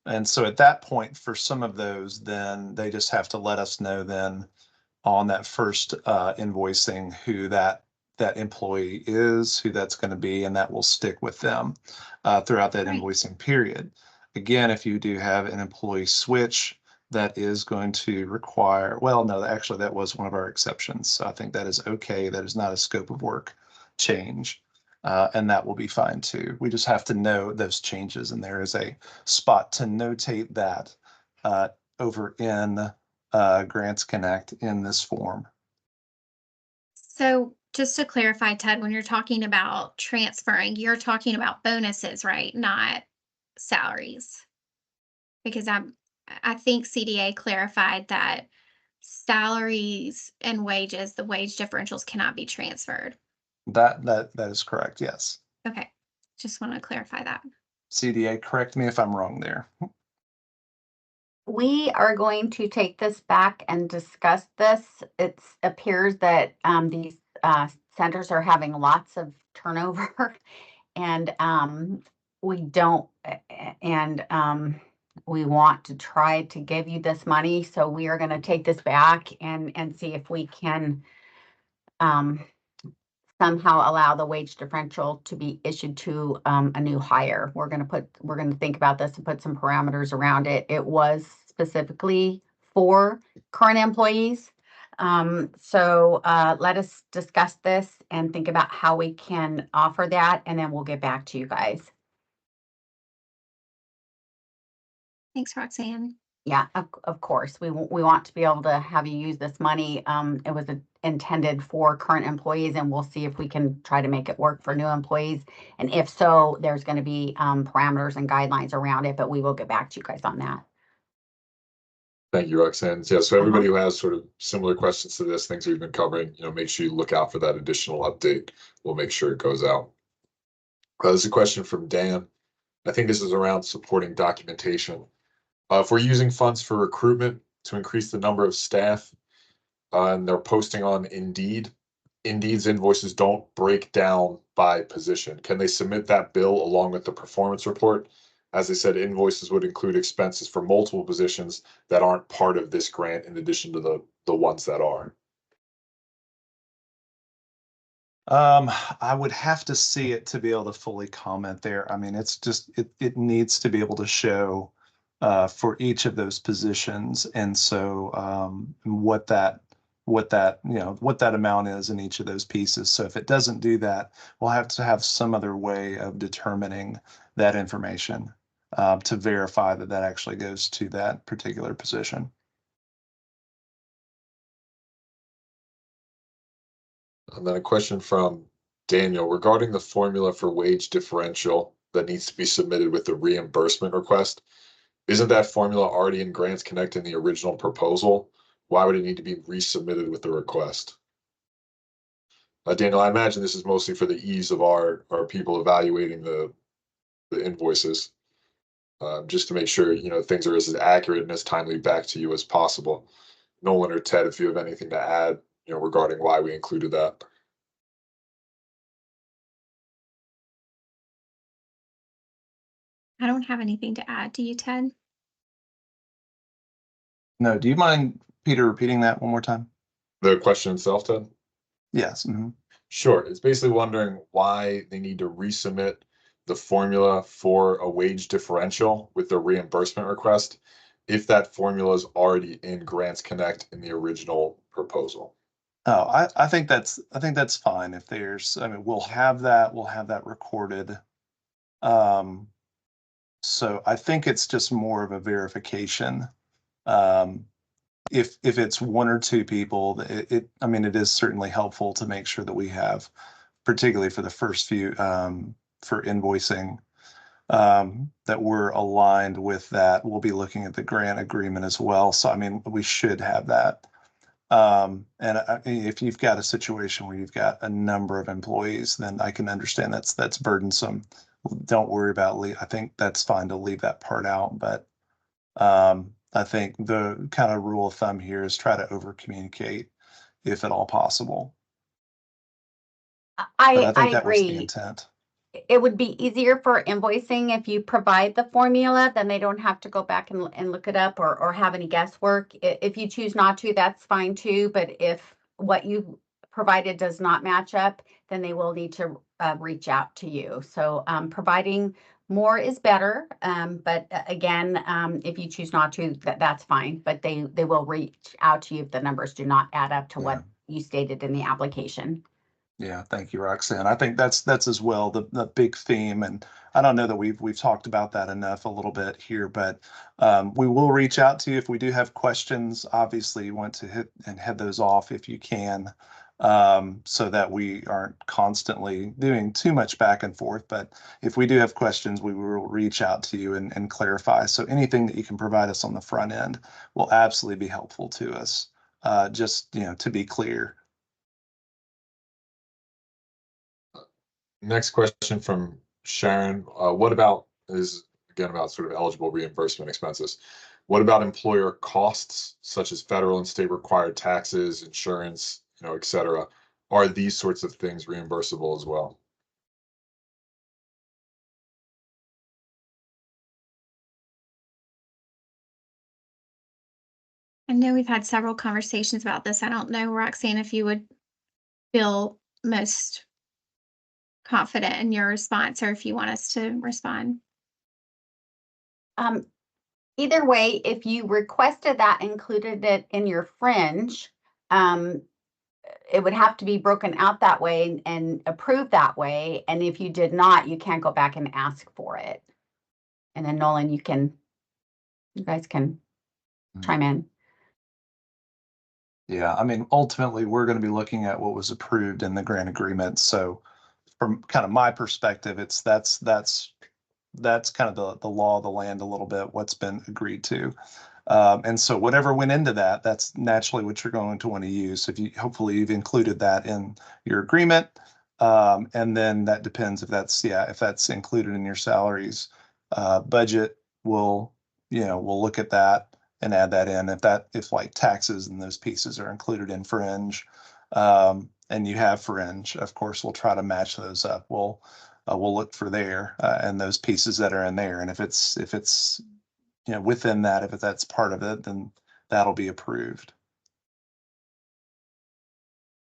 And so at that point, for some of those, then they just have to let us know then on that first invoicing who that employee is, who that's going to be, and that will stick with them throughout that Right. invoicing period. Again, if you do have an employee switch, that is going to require, well, no, actually, that was one of our exceptions. So I think that is okay. That is not a scope of work change. And that will be fine too. We just have to know those changes, and there is a spot to notate that over in Grants Connect in this form. So just to clarify, Ted, when you're talking about transferring, you're talking about bonuses, right? Not salaries. Because I think CDA clarified that salaries and wages, the wage differentials cannot be transferred. That is correct. Yes. Okay. Just want to clarify that. CDA, correct me if I'm wrong there. We are going to take this back and discuss this. It appears that these centers are having lots of turnover and we don't, and we want to try to give you this money. So we are going to take this back and see if we can somehow allow the wage differential to be issued to a new hire. We're going to think about this and put some parameters around it. It was specifically for current employees. So let us discuss this and think about how we can offer that, and then we'll get back to you guys. Thanks, Roxanne. Yeah, of course. We want to be able to have you use this money. It was intended for current employees, and we'll see if we can try to make it work for new employees. And if so, there's going to be parameters and guidelines around it, but we will get back to you guys on that. Thank you, Roxanne. Yeah, so everybody who has sort of similar questions to this, things we've been covering, make sure you look out for that additional update. We'll make sure it goes out. There's a question from Dan. I think this is around supporting documentation. If we're using funds for recruitment to increase the number of staff, and they're posting on Indeed, Indeed's invoices don't break down by position. Can they submit that bill along with the performance report? As I said, invoices would include expenses for multiple positions that aren't part of this grant in addition to the ones that are. I would have to see it to be able to fully comment there. I mean, it's just, it needs to be able to show for each of those positions. And so what that amount is in each of those pieces. So if it doesn't do that, we'll have to have some other way of determining that information to verify that that actually goes to that particular position. And then a question from Daniel regarding the formula for wage differential that needs to be submitted with the reimbursement request. Isn't that formula already in Grants Connect in the original proposal? Why would it need to be resubmitted with the request? Daniel, I imagine this is mostly for the ease of our people evaluating the invoices, just to make sure things are as accurate and as timely back to you as possible. Nolan or Ted, if you have anything to add, regarding why we included that. I don't have anything to add. Do you, Ted? No, do you mind, Peter, repeating that one more time? The question itself, Ted? Yes. Sure. It's basically wondering why they need to resubmit the formula for a wage differential with the reimbursement request if that formula is already in Grants Connect in the original proposal. Oh, I think that's fine. If there's, I mean, we'll have that recorded. So I think it's just more of a verification. If it's one or two people, I mean, it is certainly helpful to make sure that we have, particularly for the first few, for invoicing, that we're aligned with that. We'll be looking at the grant agreement as well. So, I mean, we should have that. And if you've got a situation where you've got a number of employees, then I can understand that's burdensome. Don't worry about I think that's fine to leave that part out, but I think the kind of rule of thumb here is try to over communicate if at all possible. But I I think that was the agree. intent. It would be easier for invoicing if you provide the formula, then they don't have to go back and look it up or have any guesswork. If you choose not to, that's fine too. But if what you provided does not match up, then they will need to reach out to you. So providing more is better. But again, if you choose not to, that's fine. But they will reach out to you if the numbers do not add up to what you stated in the application. Yeah, thank you, Roxanne. I think that's as well the big theme, and I don't know that we've talked about that enough a little bit here, but we will reach out to you if we do have questions. Obviously, you want to hit and head those off if you can, so that we aren't constantly doing too much back and forth. But if we do have questions, we will reach out to you and clarify. So anything that you can provide us on the front end will absolutely be helpful to us. Just to be clear. Next question from Sharon. What about is again about sort of eligible reimbursement expenses? What about employer costs such as federal and state required taxes, insurance, et cetera? Are these sorts of things reimbursable as well? I know we've had several conversations about this. I don't know, Roxanne, if you would feel most confident in your response or if you want us to respond. Either way, if you requested that, included it in your fringe, it would have to be broken out that way and approved that way. And if you did not, you can't go back and ask for it. And then Nolan, you guys can chime in. Yeah, I mean, ultimately, we're going to be looking at what was approved in the grant agreement. So from kind of my perspective, that's kind of the law of the land a little bit, what's been agreed to. And so whatever went into that, that's naturally what you're going to want to use. If hopefully you've included that in your agreement. And then that depends if that's included in your salaries budget, we'll look at that and add that in. If like taxes and those pieces are included in fringe, and you have fringe, of course, we'll try to match those up. We'll look for there and those pieces that are in there. And if it's within that, if that's part of it, then that'll be approved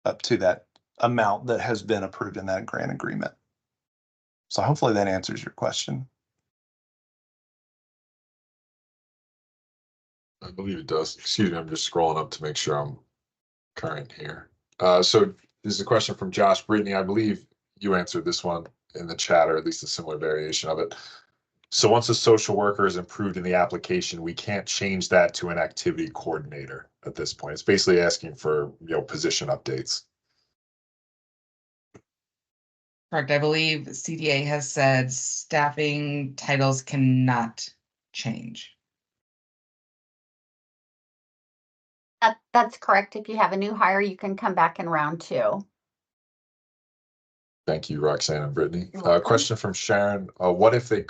up to that amount that has been approved in that grant agreement. So hopefully that answers your question. I believe it does. Excuse me, I'm just scrolling up to make sure I'm current here. So this is a question from Josh. Brittany, I believe you answered this one in the chat, or at least a similar variation of it. So once a social worker is approved in the application, we can't change that to an activity coordinator at this point. It's basically asking for, position updates. Correct. I believe CDA has said staffing titles cannot change. That's correct. If you have a new hire, you can come back in round 2. Thank you, Roxanne and Brittany. You're welcome. Question from Sharon. What if an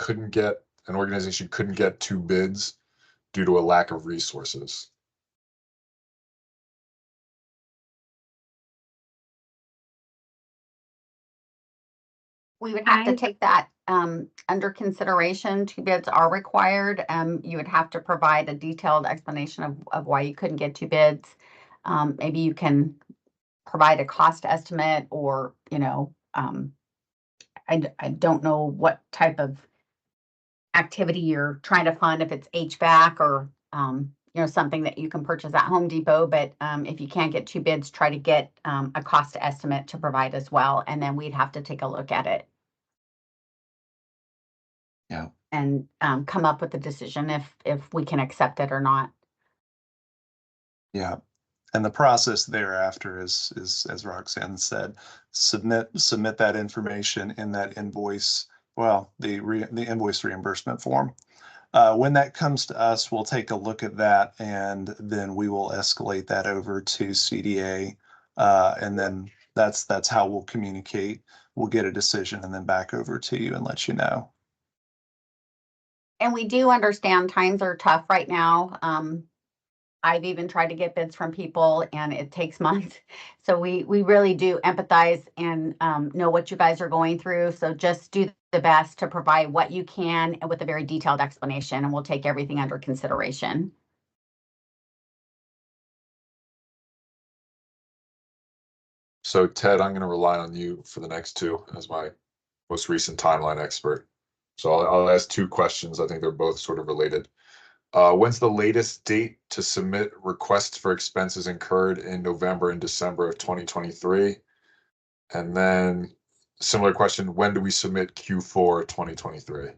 organization couldn't get 2 bids due to a lack of resources? We would have to take that under consideration. 2 bids are required. You would have to provide a detailed explanation of why you couldn't get 2 bids. Maybe you can provide a cost estimate, or, I don't know what type of activity you're trying to fund, if it's HVAC or, something that you can purchase at Home Depot. But if you can't get 2 bids, try to get a cost estimate to provide as well. And then we'd have to take a look at it. Yeah. And come up with a decision if we can accept it or not. Yeah. And the process thereafter is, as Roxanne said, submit that information in that invoice, the invoice reimbursement form. When that comes to us, we'll take a look at that, and then we will escalate that over to CDA. And then that's how we'll communicate. We'll get a decision and then back over to you and let you know. And we do understand times are tough right now. I've even tried to get bids from people and it takes months. So we really do empathize and know what you guys are going through. So just do the best to provide what you can and with a very detailed explanation, and we'll take everything under consideration. So Ted, I'm going to rely on you for the next 2 as my most recent timeline expert. So I'll ask 2 questions. I think they're both sort of related. When's the latest date to submit requests for expenses incurred in November and December of 2023? And then similar question, when do we submit Q4 2023?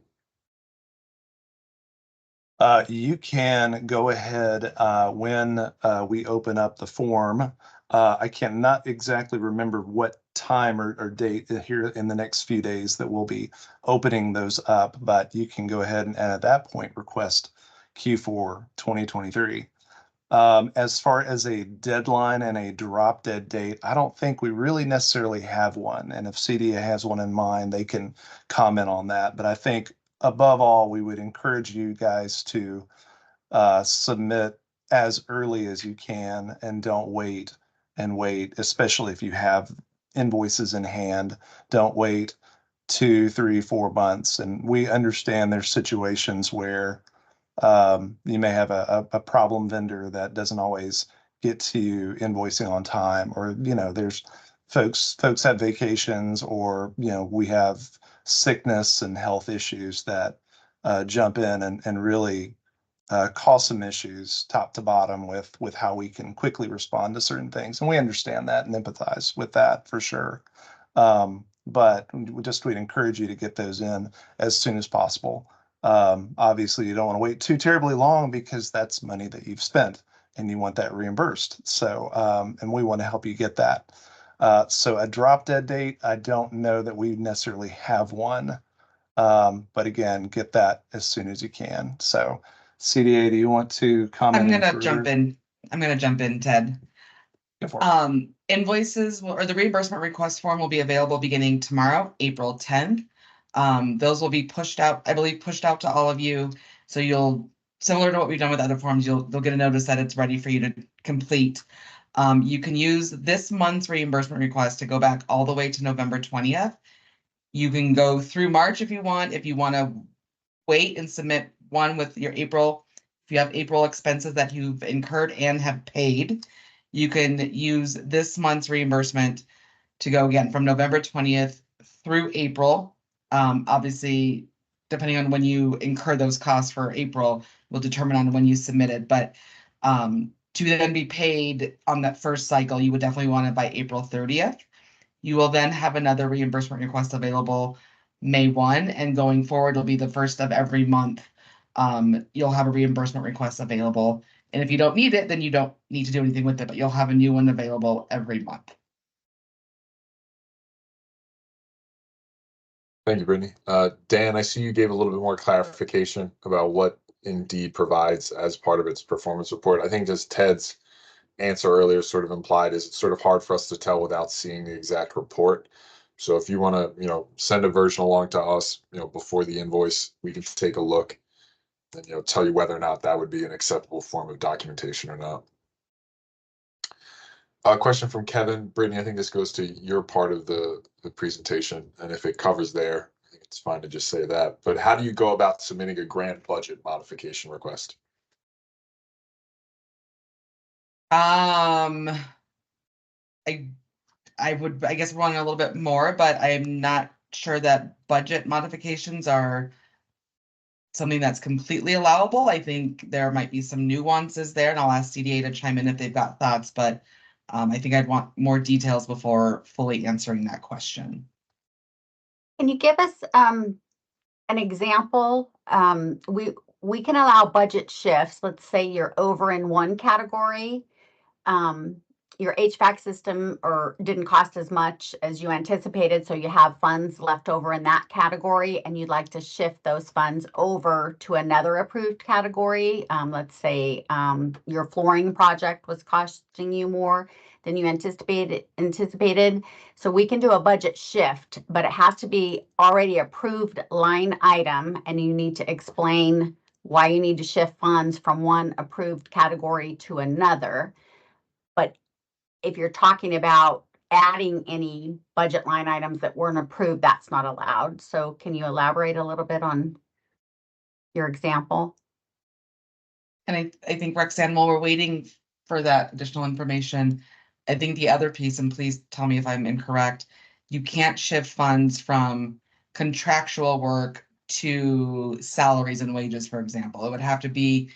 You can go ahead when we open up the form. I cannot exactly remember what time or date here in the next few days that we'll be opening those up, but you can go ahead and at that point request Q4 2023. As far as a deadline and a drop dead date, I don't think we really necessarily have one. And if CDA has one in mind, they can comment on that. But I think above all, we would encourage you guys to submit as early as you can and don't wait and wait, especially if you have invoices in hand. Don't wait 2, 3, 4 months. And we understand there's situations where you may have a problem vendor that doesn't always get to you invoicing on time, or, there's folks have vacations, or, we have sickness and health issues that jump in and really cause some issues top to bottom with how we can quickly respond to certain things. And we understand that and empathize with that for sure. But we'd encourage you to get those in as soon as possible. Obviously, you don't want to wait too terribly long, because that's money that you've spent and you want that reimbursed. So, and we want to help you get that. So a drop dead date, I don't know that we necessarily have one. But again, get that as soon as you can. So CDA, do you want to comment? I'm gonna jump in, Ted. Go for it. Invoices or the reimbursement request form will be available beginning tomorrow, April 10th. Those will be pushed out, I believe, to all of you. So you'll, similar to what we've done with other forms, they'll get a notice that it's ready for you to complete. You can use this month's reimbursement request to go back all the way to November 20th. You can go through March if you want. If you want to wait and submit one with your April, if you have April expenses that you've incurred and have paid, you can use this month's reimbursement to go again from November 20th through April. Obviously, depending on when you incur those costs for April, will determine on when you submit it. But to then be paid on that first cycle, you would definitely want it by April 30th. You will then have another reimbursement request available May 1, and going forward will be the first of every month. You'll have a reimbursement request available. And if you don't need it, then you don't need to do anything with it, but you'll have a new one available every month. Thank you, Brittany. Dan, I see you gave a little bit more clarification about what Indeed provides as part of its performance report. I think just Ted's answer earlier sort of implied is it's sort of hard for us to tell without seeing the exact report. So if you want to, send a version along to us, before the invoice, we can take a look and, tell you whether or not that would be an acceptable form of documentation or not. A question from Kevin. Brittany, I think this goes to your part of the presentation, and if it covers there, I think it's fine to just say that. But how do you go about submitting a grant budget modification request? I would, I guess, want a little bit more, but I'm not sure that budget modifications are something that's completely allowable. I think there might be some nuances there, and I'll ask CDA to chime in if they've got thoughts, but I think I'd want more details before fully answering that question. Can you give us an example? We can allow budget shifts. Let's say you're over in one category. Your HVAC system didn't cost as much as you anticipated, so you have funds left over in that category, and you'd like to shift those funds over to another approved category. Let's say your flooring project was costing you more than you anticipated. So we can do a budget shift, but it has to be already approved line item, and you need to explain why you need to shift funds from one approved category to another. But if you're talking about adding any budget line items that weren't approved, that's not allowed. So can you elaborate a little bit on your example? And I think, Roxanne, while we're waiting for that additional information, I think the other piece, and please tell me if I'm incorrect, you can't shift funds from contractual work to salaries and wages, for example. It would have to be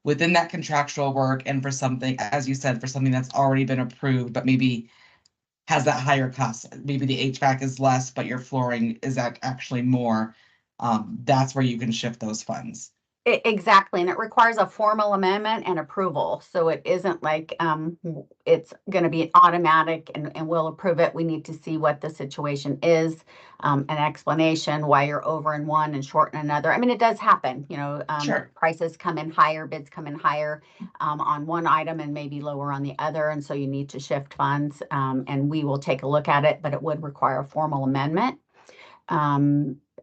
within that contractual work, and for something, as you said, for something that's already been approved, but maybe has that higher cost. Maybe the HVAC is less, but your flooring is actually more. That's where you can shift those funds. Exactly, and it requires a formal amendment and approval. So it isn't like it's going to be automatic and we'll approve it. We need to see what the situation is, an explanation why you're over in one and short in another. I mean, it does happen, Sure. Prices come in higher, bids come in higher on one item and maybe lower on the other. And so you need to shift funds, and we will take a look at it, but it would require a formal amendment.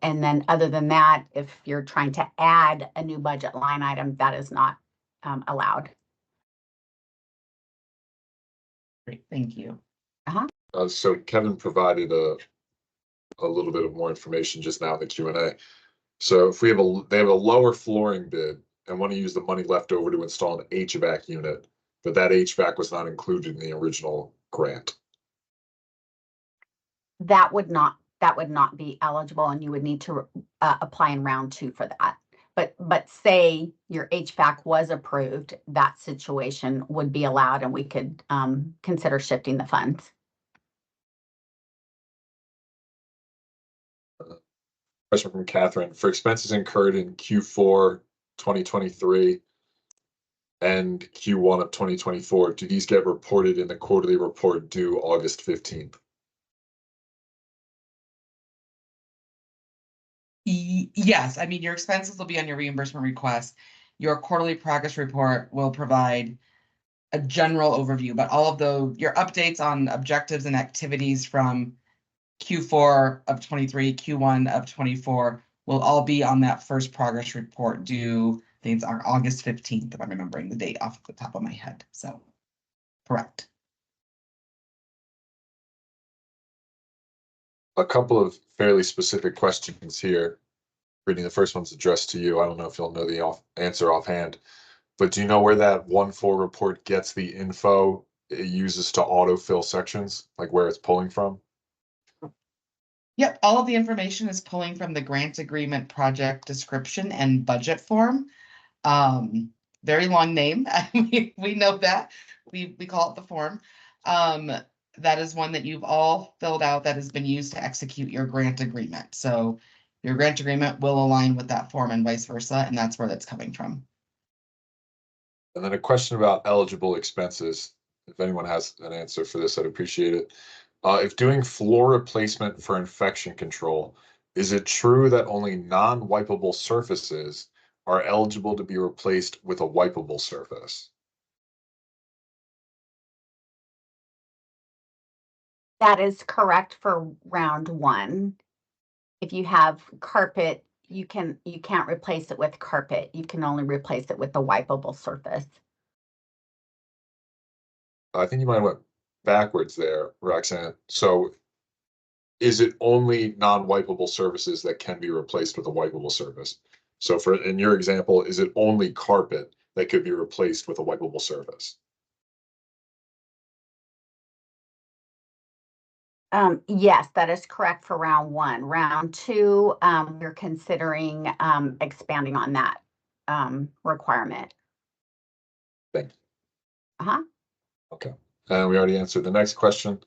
And then other than that, if you're trying to add a new budget line item, that is not allowed. Great, thank you. So Kevin provided a little bit of more information just now in the Q&A. So if they have a lower flooring bid and want to use the money left over to install an HVAC unit, but that HVAC was not included in the original grant. That would not be eligible, and you would need to apply in round 2 for that. But say your HVAC was approved, that situation would be allowed, and we could consider shifting the funds. Question from Catherine: for expenses incurred in Q4 2023 and Q1 of 2024, do these get reported in the quarterly report due August 15th? Yes, I mean, your expenses will be on your reimbursement request. Your quarterly progress report will provide a general overview, but all of your updates on objectives and activities from Q4 of 23, Q1 of 24 will all be on that first progress report due, I think it's on August 15th, if I'm remembering the date off the top of my head. So, correct. A couple of fairly specific questions here. Brittany, the first one's addressed to you. I don't know if you'll know the answer offhand, but do you know where that 1.4 report gets the info it uses to autofill sections, like where it's pulling from? Yep, all of the information is pulling from the grant agreement project description and budget form. Very long name. we know that. We call it the form. That is one that you've all filled out that has been used to execute your grant agreement. So your grant agreement will align with that form and vice versa, and that's where that's coming from. And then a question about eligible expenses. If anyone has an answer for this, I'd appreciate it. If doing floor replacement for infection control, is it true that only non-wipeable surfaces are eligible to be replaced with a wipeable surface? That is correct for round 1. If you have carpet, you can't replace it with carpet. You can only replace it with the wipeable surface. I think you might have went backwards there, Roxanne. So is it only non-wipeable surfaces that can be replaced with a wipeable surface? So for, in your example, is it only carpet that could be replaced with a wipeable surface? Yes, that is correct for round one. Round two, we're considering expanding on that requirement. Thank you. Uh-huh. Okay. And we already answered the next question.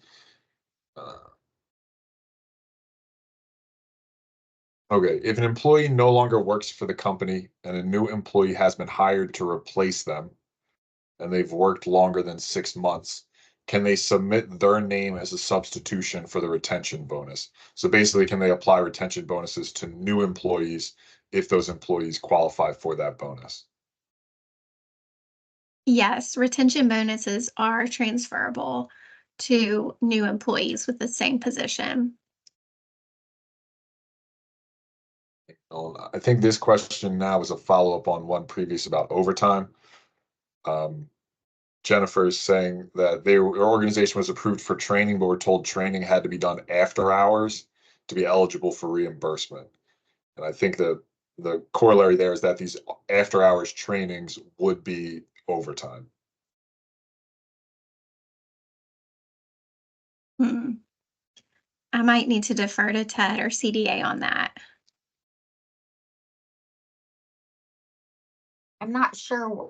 Okay, if an employee no longer works for the company and a new employee has been hired to replace them, and they've worked longer than 6 months, can they submit their name as a substitution for the retention bonus? So basically, can they apply retention bonuses to new employees if those employees qualify for that bonus? Yes, retention bonuses are transferable to new employees with the same position. I think this question now is a follow-up on one previous about overtime. Jennifer is saying that their organization was approved for training, but we're told training had to be done after hours to be eligible for reimbursement. And I think the corollary there is that these after hours trainings would be overtime. I might need to defer to Ted or CDA on that. I'm not sure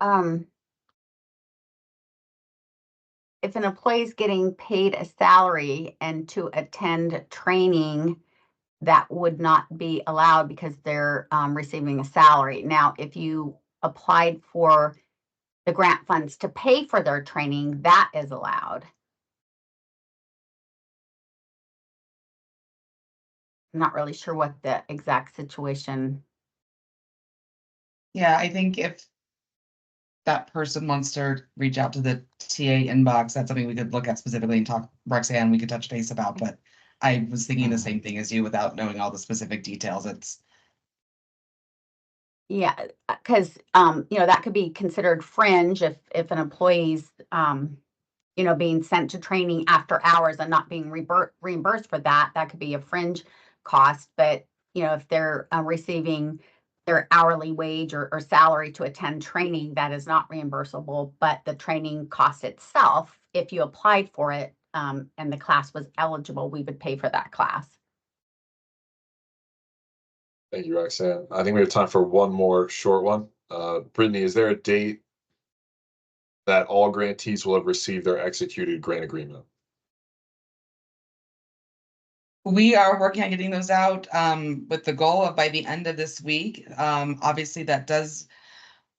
if an employee is getting paid a salary and to attend training, that would not be allowed because they're receiving a salary. Now, if you applied for the grant funds to pay for their training, that is allowed. I'm not really sure what the exact situation. Yeah, I think if that person wants to reach out to the TA inbox, that's something we could look at specifically and talk, Roxanne, we could touch base about, but I was thinking the same thing as you without knowing all the specific details. It's Yeah, because that could be considered fringe if an employee's being sent to training after hours and not being reimbursed for that, that could be a fringe cost. But if they're receiving their hourly wage or salary to attend training, that is not reimbursable. But the training cost itself, if you applied for it and the class was eligible, we would pay for that class. Thank you, Roxanne. I think we have time for one more short one. Brittany, is there a date that all grantees will have received their executed grant agreement? we are working on getting those out with the goal of by the end of this week. Obviously, that does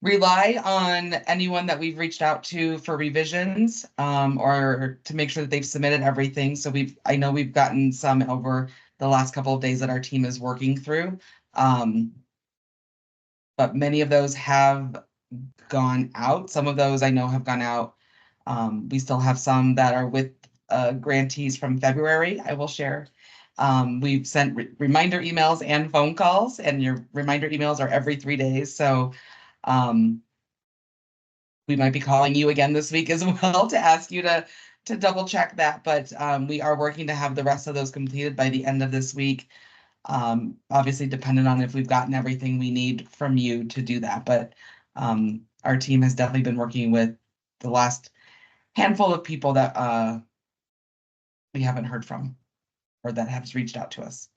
rely on anyone that we've reached out to for revisions or to make sure that they've submitted everything. So I know we've gotten some over the last couple of days that our team is working through. But many of those have gone out. Some of those I know have gone out. We still have some that are with grantees from February, I will share. We've sent reminder emails and phone calls, and your reminder emails are every 3 days. So we might be calling you again this week as well to ask you to double check that. But we are working to have the rest of those completed by the end of this week. Obviously dependent on if we've gotten everything we need from you to do that. But our team has definitely been working with the last handful of people that we haven't heard from or that have reached out to us.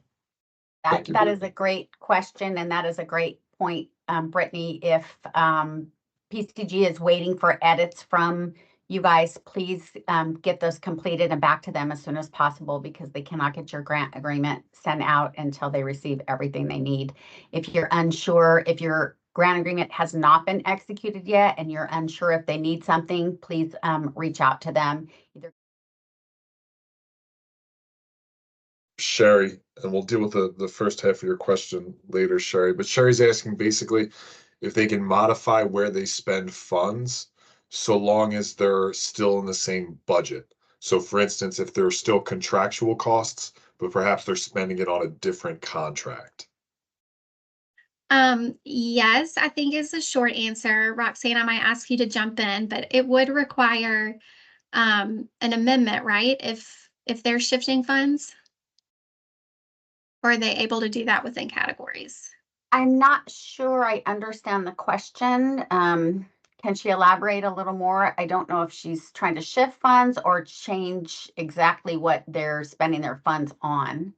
That is a great question, and that is a great point, Brittany. If PCG is waiting for edits from you guys, please get those completed and back to them as soon as possible, because they cannot get your grant agreement sent out until they receive everything they need. If you're unsure, if your grant agreement has not been executed yet and you're unsure if they need something, please reach out to them. Sherry, and we'll deal with the first half of your question later, Sherry. But Sherry's asking basically if they can modify where they spend funds so long as they're still in the same budget. So for instance, if there are still contractual costs, but perhaps they're spending it on a different contract. Yes, I think is a short answer. Roxanne, I might ask you to jump in, but it would require an amendment, right? If they're shifting funds. Or are they able to do that within categories? I'm not sure I understand the question. Can she elaborate a little more? I don't know if she's trying to shift funds or change exactly what they're spending their funds on.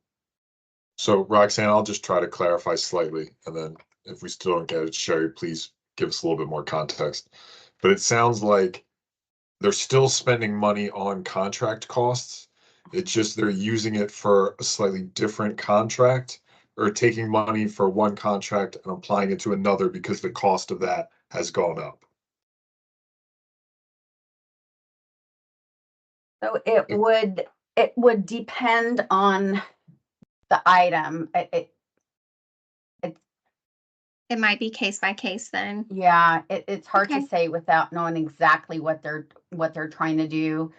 So Roxanne, I'll just try to clarify slightly, and then if we still don't get it, Sherry, please give us a little bit more context. But it sounds like they're still spending money on contract costs. It's just they're using it for a slightly different contract, or taking money for one contract and applying it to another because the cost of that has gone up. So it would depend on the item. It might be case by case then. Yeah, it's hard to Okay. say without knowing exactly what they're trying to do.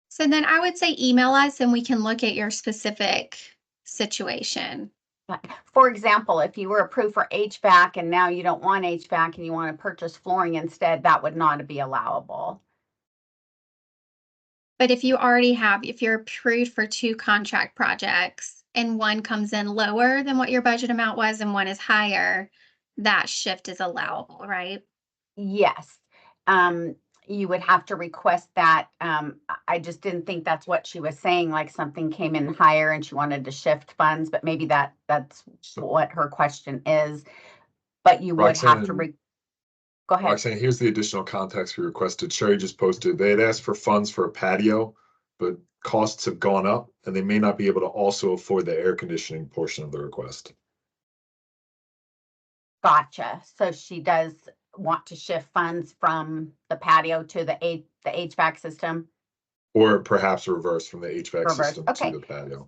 So then I would say email us and we can look at your specific situation. For example, if you were approved for HVAC and now you don't want HVAC and you want to purchase flooring instead, that would not be allowable. But if you're approved for 2 contract projects and one comes in lower than what your budget amount was and one is higher, that shift is allowable, right? Yes. You would have to request that. I just didn't think that's what she was saying, like something came in higher and she wanted to shift funds, but maybe that's what her question is. But you would have to go ahead. Roxanne, here's the additional context we requested. Sherry just posted. They had asked for funds for a patio, but costs have gone up and they may not be able to also afford the air conditioning portion of the request. Gotcha. So she does want to shift funds from the patio to the HVAC system. Or perhaps reverse from the HVAC Reverse, system okay. to the patio.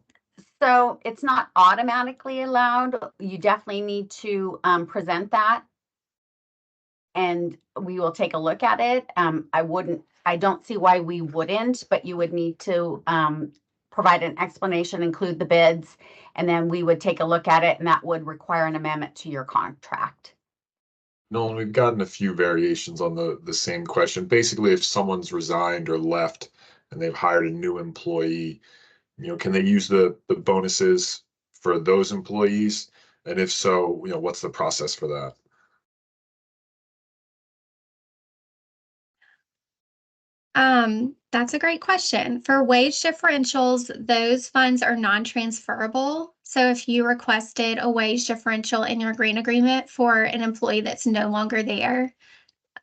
So it's not automatically allowed. You definitely need to present that. And we will take a look at it. I don't see why we wouldn't, but you would need to provide an explanation, include the bids, and then we would take a look at it, and that would require an amendment to your contract. Nolan, we've gotten a few variations on the same question. Basically, if someone's resigned or left and they've hired a new employee, can they use the bonuses for those employees? And if so, what's the process for that? That's a great question. For wage differentials, those funds are non-transferable. So if you requested a wage differential in your grant agreement for an employee that's no longer there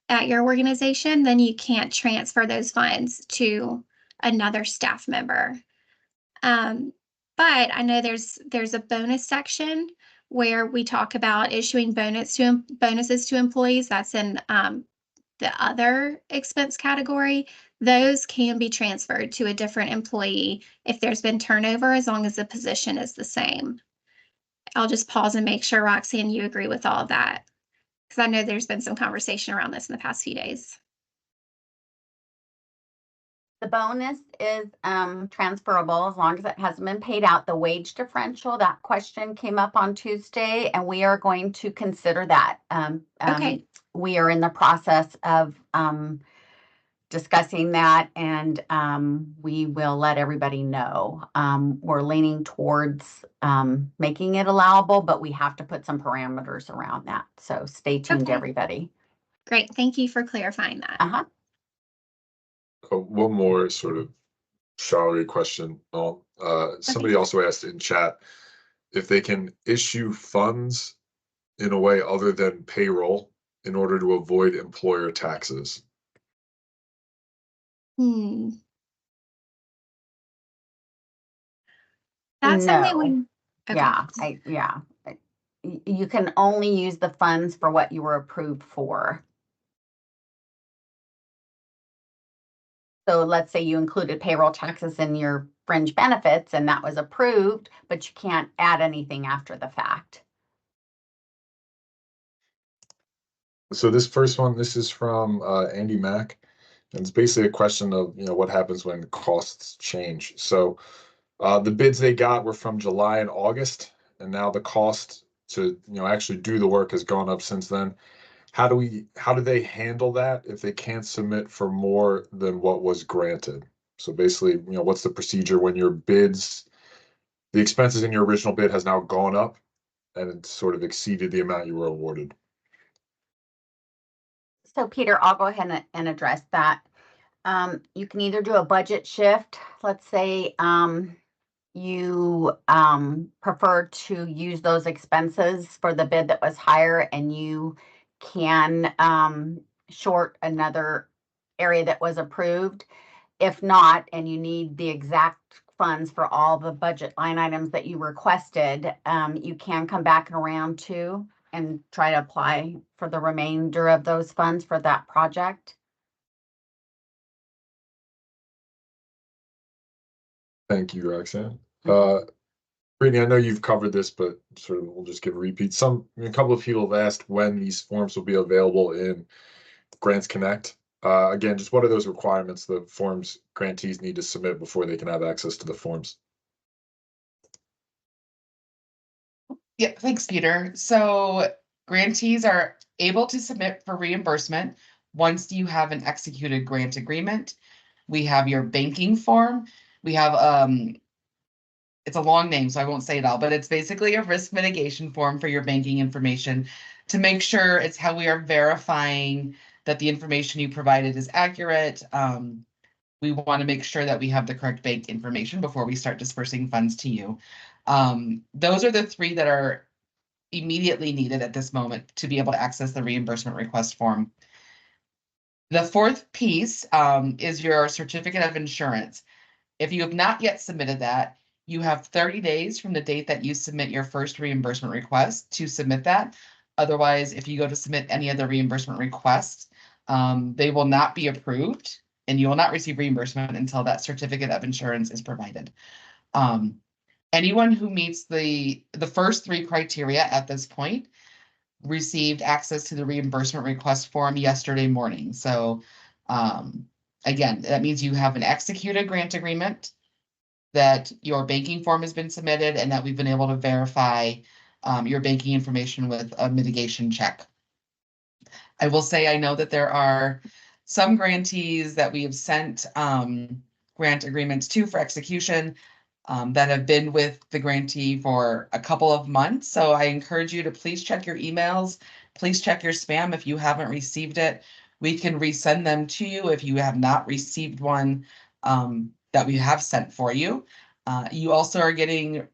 at your organization, then you can't transfer those funds to another staff member. But I know there's a bonus section where we talk about issuing bonuses to employees. That's in the other expense category. Those can be transferred to a different employee if there's been turnover, as long as the position is the same. I'll just pause and make sure, Roxanne, you agree with all of that, because I know there's been some conversation around this in the past few days. The bonus is transferable as long as it hasn't been paid out. The wage differential, that question came up on Tuesday, and we are going to consider that. Okay. We are in the process of discussing that, and we will let everybody know. We're leaning towards making it allowable, but we have to put some parameters around that. So stay tuned, Okay. everybody. Great. Thank you for clarifying that. Uh-huh. One more sort of salary question. Somebody also asked in chat if they can issue funds in a way other than payroll in order to avoid employer taxes. That's something we. No. Okay. Yeah. You can only use the funds for what you were approved for. So let's say you included payroll taxes in your fringe benefits and that was approved, but you can't add anything after the fact. So this first one, this is from Andy Mack. And it's basically a question of, what happens when costs change. So the bids they got were from July and August, and now the cost to, actually do the work has gone up since then. How do they handle that if they can't submit for more than what was granted? So basically, what's the procedure when your bids, the expenses in your original bid has now gone up and it sort of exceeded the amount you were awarded? So Peter, I'll go ahead and address that. You can either do a budget shift. Let's say you prefer to use those expenses for the bid that was higher, and you can short another area that was approved. If not, and you need the exact funds for all the budget line items that you requested, you can come back in round two and try to apply for the remainder of those funds for that project. Thank you, Roxanne. Brittany, I know you've covered this, but sort of we'll just give a repeat. A couple of people have asked when these forms will be available in Grants Connect. Again, just what are those requirements the forms grantees need to submit before they can have access to the forms? Yeah, thanks, Peter. So grantees are able to submit for reimbursement once you have an executed grant agreement. We have your banking form. We have it's a long name, so I won't say it all, but it's basically a risk mitigation form for your banking information to make sure it's how we are verifying that the information you provided is accurate. We want to make sure that we have the correct bank information before we start dispersing funds to you. Those are the three that are immediately needed at this moment to be able to access the reimbursement request form. The fourth piece is your certificate of insurance. If you have not yet submitted that, you have 30 days from the date that you submit your first reimbursement request to submit that. Otherwise, if you go to submit any of the reimbursement requests, they will not be approved and you will not receive reimbursement until that certificate of insurance is provided. Anyone who meets the first three criteria at this point received access to the reimbursement request form yesterday morning. So again, that means you have an executed grant agreement, that your banking form has been submitted, and that we've been able to verify your banking information with a mitigation check. I will say I know that there are some grantees that we have sent grant agreements to for execution that have been with the grantee for a couple of months. So I encourage you to please check your emails. Please check your spam if you haven't received it. We can resend them to you if you have not received one that we have sent for you. You also are getting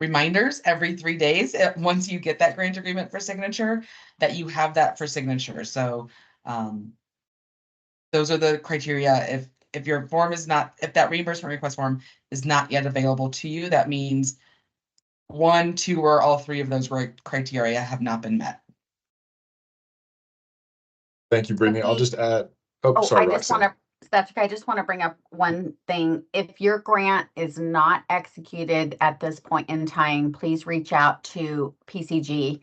reminders every 3 days once you get that grant agreement for signature that you have that for signature. So those are the criteria. If your form is not, if that reimbursement request form is not yet available to you, that means 1, 2, or all 3 of those criteria have not been met. Thank you, Brittany. I'll Okay. just add, I sorry, just want Roxanne. to, that's okay. I just want to bring up one thing. If your grant is not executed at this point in time, please reach out to PCG.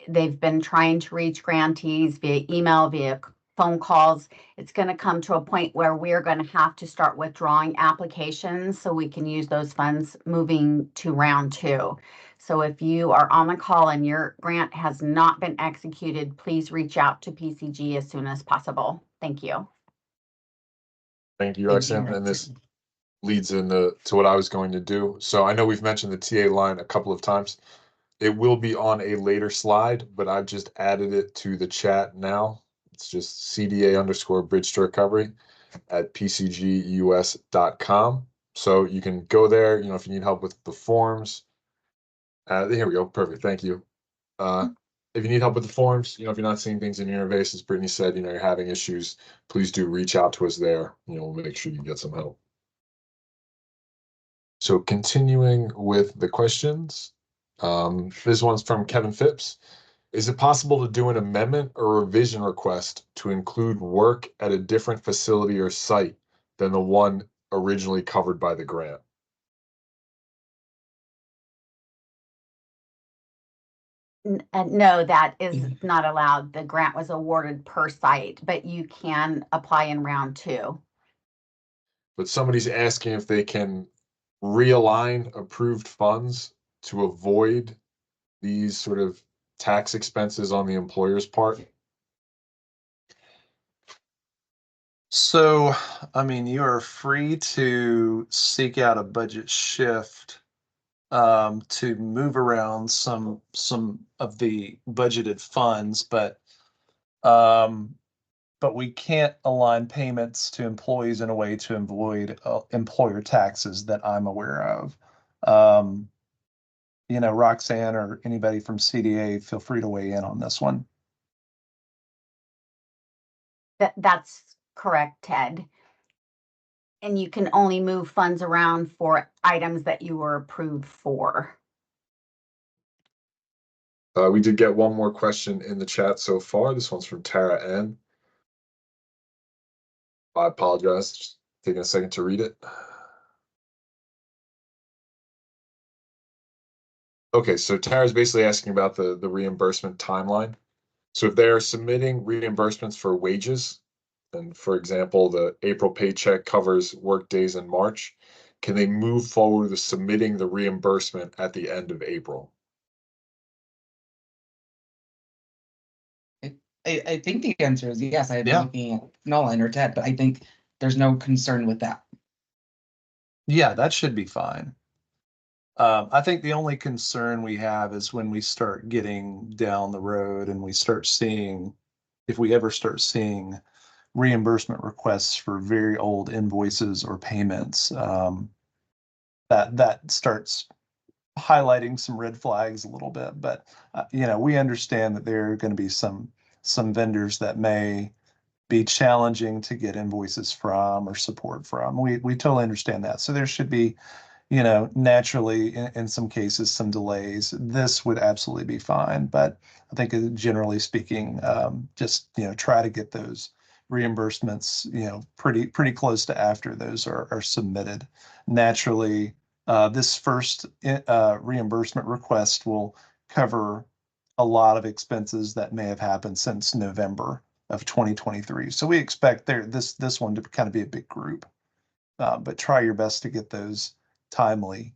They've been trying to reach grantees via email, via phone calls. It's going to come to a point where we're going to have to start withdrawing applications so we can use those funds moving to round two. So if you are on the call and your grant has not been executed, please reach out to PCG as soon as possible. Thank you. Thank you, Thank you, Roxanne. And this leads into what I was going to do. So I know we've mentioned the TA line a couple of times. It will be on a later slide, but I've just added it to the chat now. It's just CDA_bridge to recovery at pcgus.com. So you can go there, if you need help with the forms. Here we go. Perfect. Thank you. If you need help with the forms, if you're not seeing things in your interface, as Brittany said, you're having issues, please do reach out to us there. We'll make sure you get some help. So continuing with the questions, this one's from Kevin Phipps. Is it possible to do an amendment or revision request to include work at a different facility or site than the one originally covered by the grant? No, that is not allowed. The grant was awarded per site, but you can apply in round two. But somebody's asking if they can realign approved funds to avoid these sort of tax expenses on the employer's part. So, I mean, you are free to seek out a budget shift to move around some of the budgeted funds, um, but we can't align payments to employees in a way to avoid employer taxes that I'm aware of. Um, Roxanne or anybody from CDA, feel free to weigh in on this one. That's correct, Ted. And you can only move funds around for items that you were approved for. We did get one more question in the chat so far. This one's from Tara N. I apologize, just taking a second to read it. Okay, so Tara's basically asking about the reimbursement timeline. So if they're submitting reimbursements for wages, and for example, the April paycheck covers work days in March, can they move forward with submitting the reimbursement at the end of April? I think the answer is yes. I've been Yeah. looking at Nolan or Ted, but I think there's no concern with that. Yeah, that should be fine. I think the only concern we have is when we start getting down the road and we start seeing, if we ever start seeing reimbursement requests for very old invoices or payments, that starts highlighting some red flags a little bit. But we understand that there are going to be some vendors that may be challenging to get invoices from or support from. We totally understand that. So there should be, naturally in some cases, some delays. This would absolutely be fine. But I think generally speaking, just, try to get those reimbursements, pretty close to after those are submitted. Naturally, this first reimbursement request will cover a lot of expenses that may have happened since November of 2023. So we expect this one to kind of be a big group, but try your best to get those timely.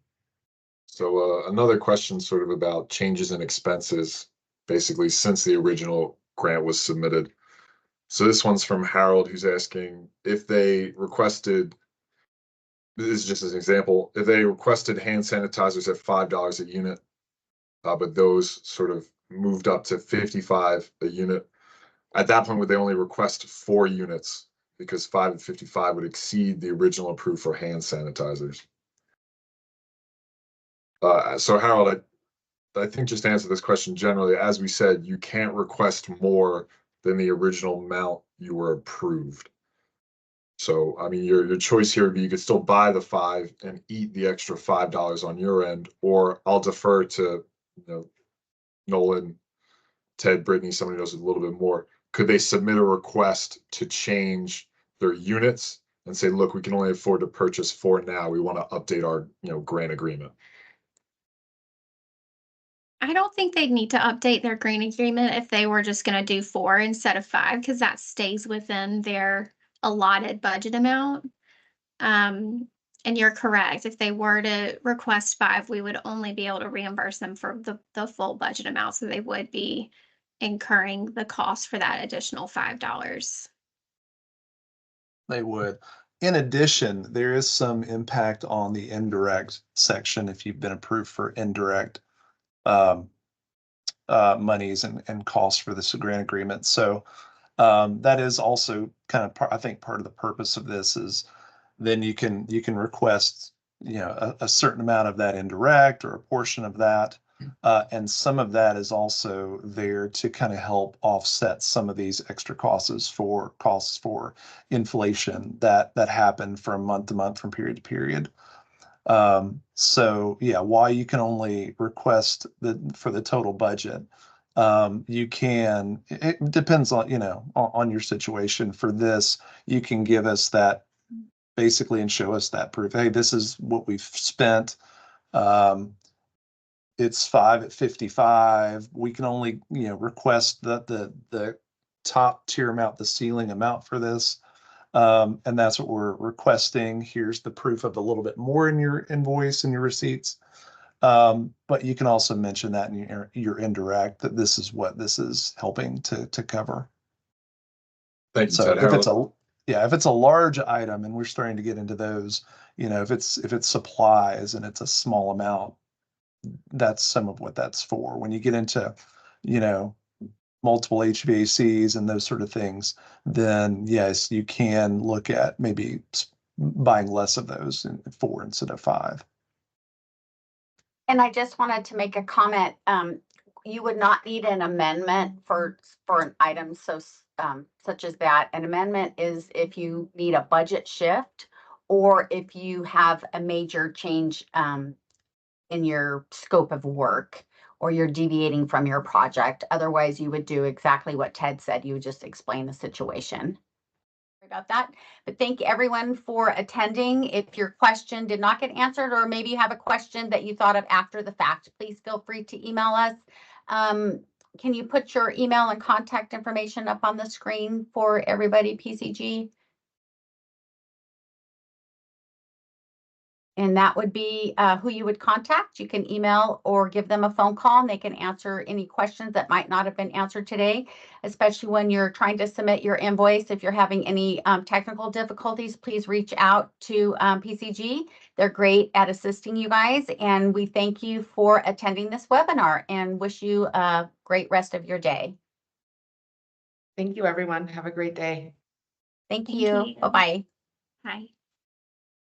So another question sort of about changes in expenses, basically since the original grant was submitted. So this one's from Harold, who's asking if they requested, this is just as an example, if they requested hand sanitizers at $5 a unit, but those sort of moved up to 55 a unit. At that point, would they only request 4 units because 5 and 55 would exceed the original approved for hand sanitizers? So Harold, I think just to answer this question generally, as we said, you can't request more than the original amount you were approved. So, I mean, your choice here would be you could still buy the 5 and eat the extra $5 on your end, or I'll defer to, Nolan, Ted, Brittany, somebody knows a little bit more. Could they submit a request to change their units and say, look, we can only afford to purchase 4 now. We want to update our, grant agreement. I don't think they'd need to update their grant agreement if they were just gonna do 4 instead of 5, because that stays within their allotted budget amount. And you're correct, if they were to request 5, we would only be able to reimburse them for the full budget amount, so they would be incurring the cost for that additional $5. They would. In addition, there is some impact on the indirect section if you've been approved for indirect um, monies and costs for this grant agreement. So that is also kind of I think part of the purpose of this is then you can request a certain amount of that indirect or a portion of that, and some of that is also there to kind of help offset some of these extra costs for inflation that happen from month to month, from period to period. So yeah, why you can only request for the total budget. You can, it depends on, on your situation. For this, you can give us that basically and show us that proof. Hey, this is what we've spent. It's 5 at 55. We can only, request the top tier amount, the ceiling amount for this. And that's what we're requesting. Here's the proof of a little bit more in your invoice and your receipts. But you can also mention that in your indirect, that this is what this is helping to cover. Thank you, So Ted. if it's Harold, Yeah, if it's a large item and we're starting to get into those, if it's supplies and it's a small amount, that's some of what that's for. When you get into, you know, multiple HVACs and those sort of things, then yes, you can look at maybe buying less of those in 4 instead of 5. And I just wanted to make a comment. You would not need an amendment for an item such as that. An amendment is if you need a budget shift or if you have a major change in your scope of work or you're deviating from your project. Otherwise, you would do exactly what Ted said. You would just explain the situation. Sorry about that. But thank everyone for attending. If your question did not get answered, or maybe you have a question that you thought of after the fact, please feel free to email us. Can you put your email and contact information up on the screen for everybody, PCG? And that would be who you would contact. You can email or give them a phone call and they can answer any questions that might not have been answered today, especially when you're trying to submit your invoice. If you're having any technical difficulties, please reach out to PCG. They're great at assisting you guys. And we thank you for attending this webinar and wish you a great rest of your day. Thank you, everyone. Have a great day. Thank Thank you. you. Bye-bye. Bye.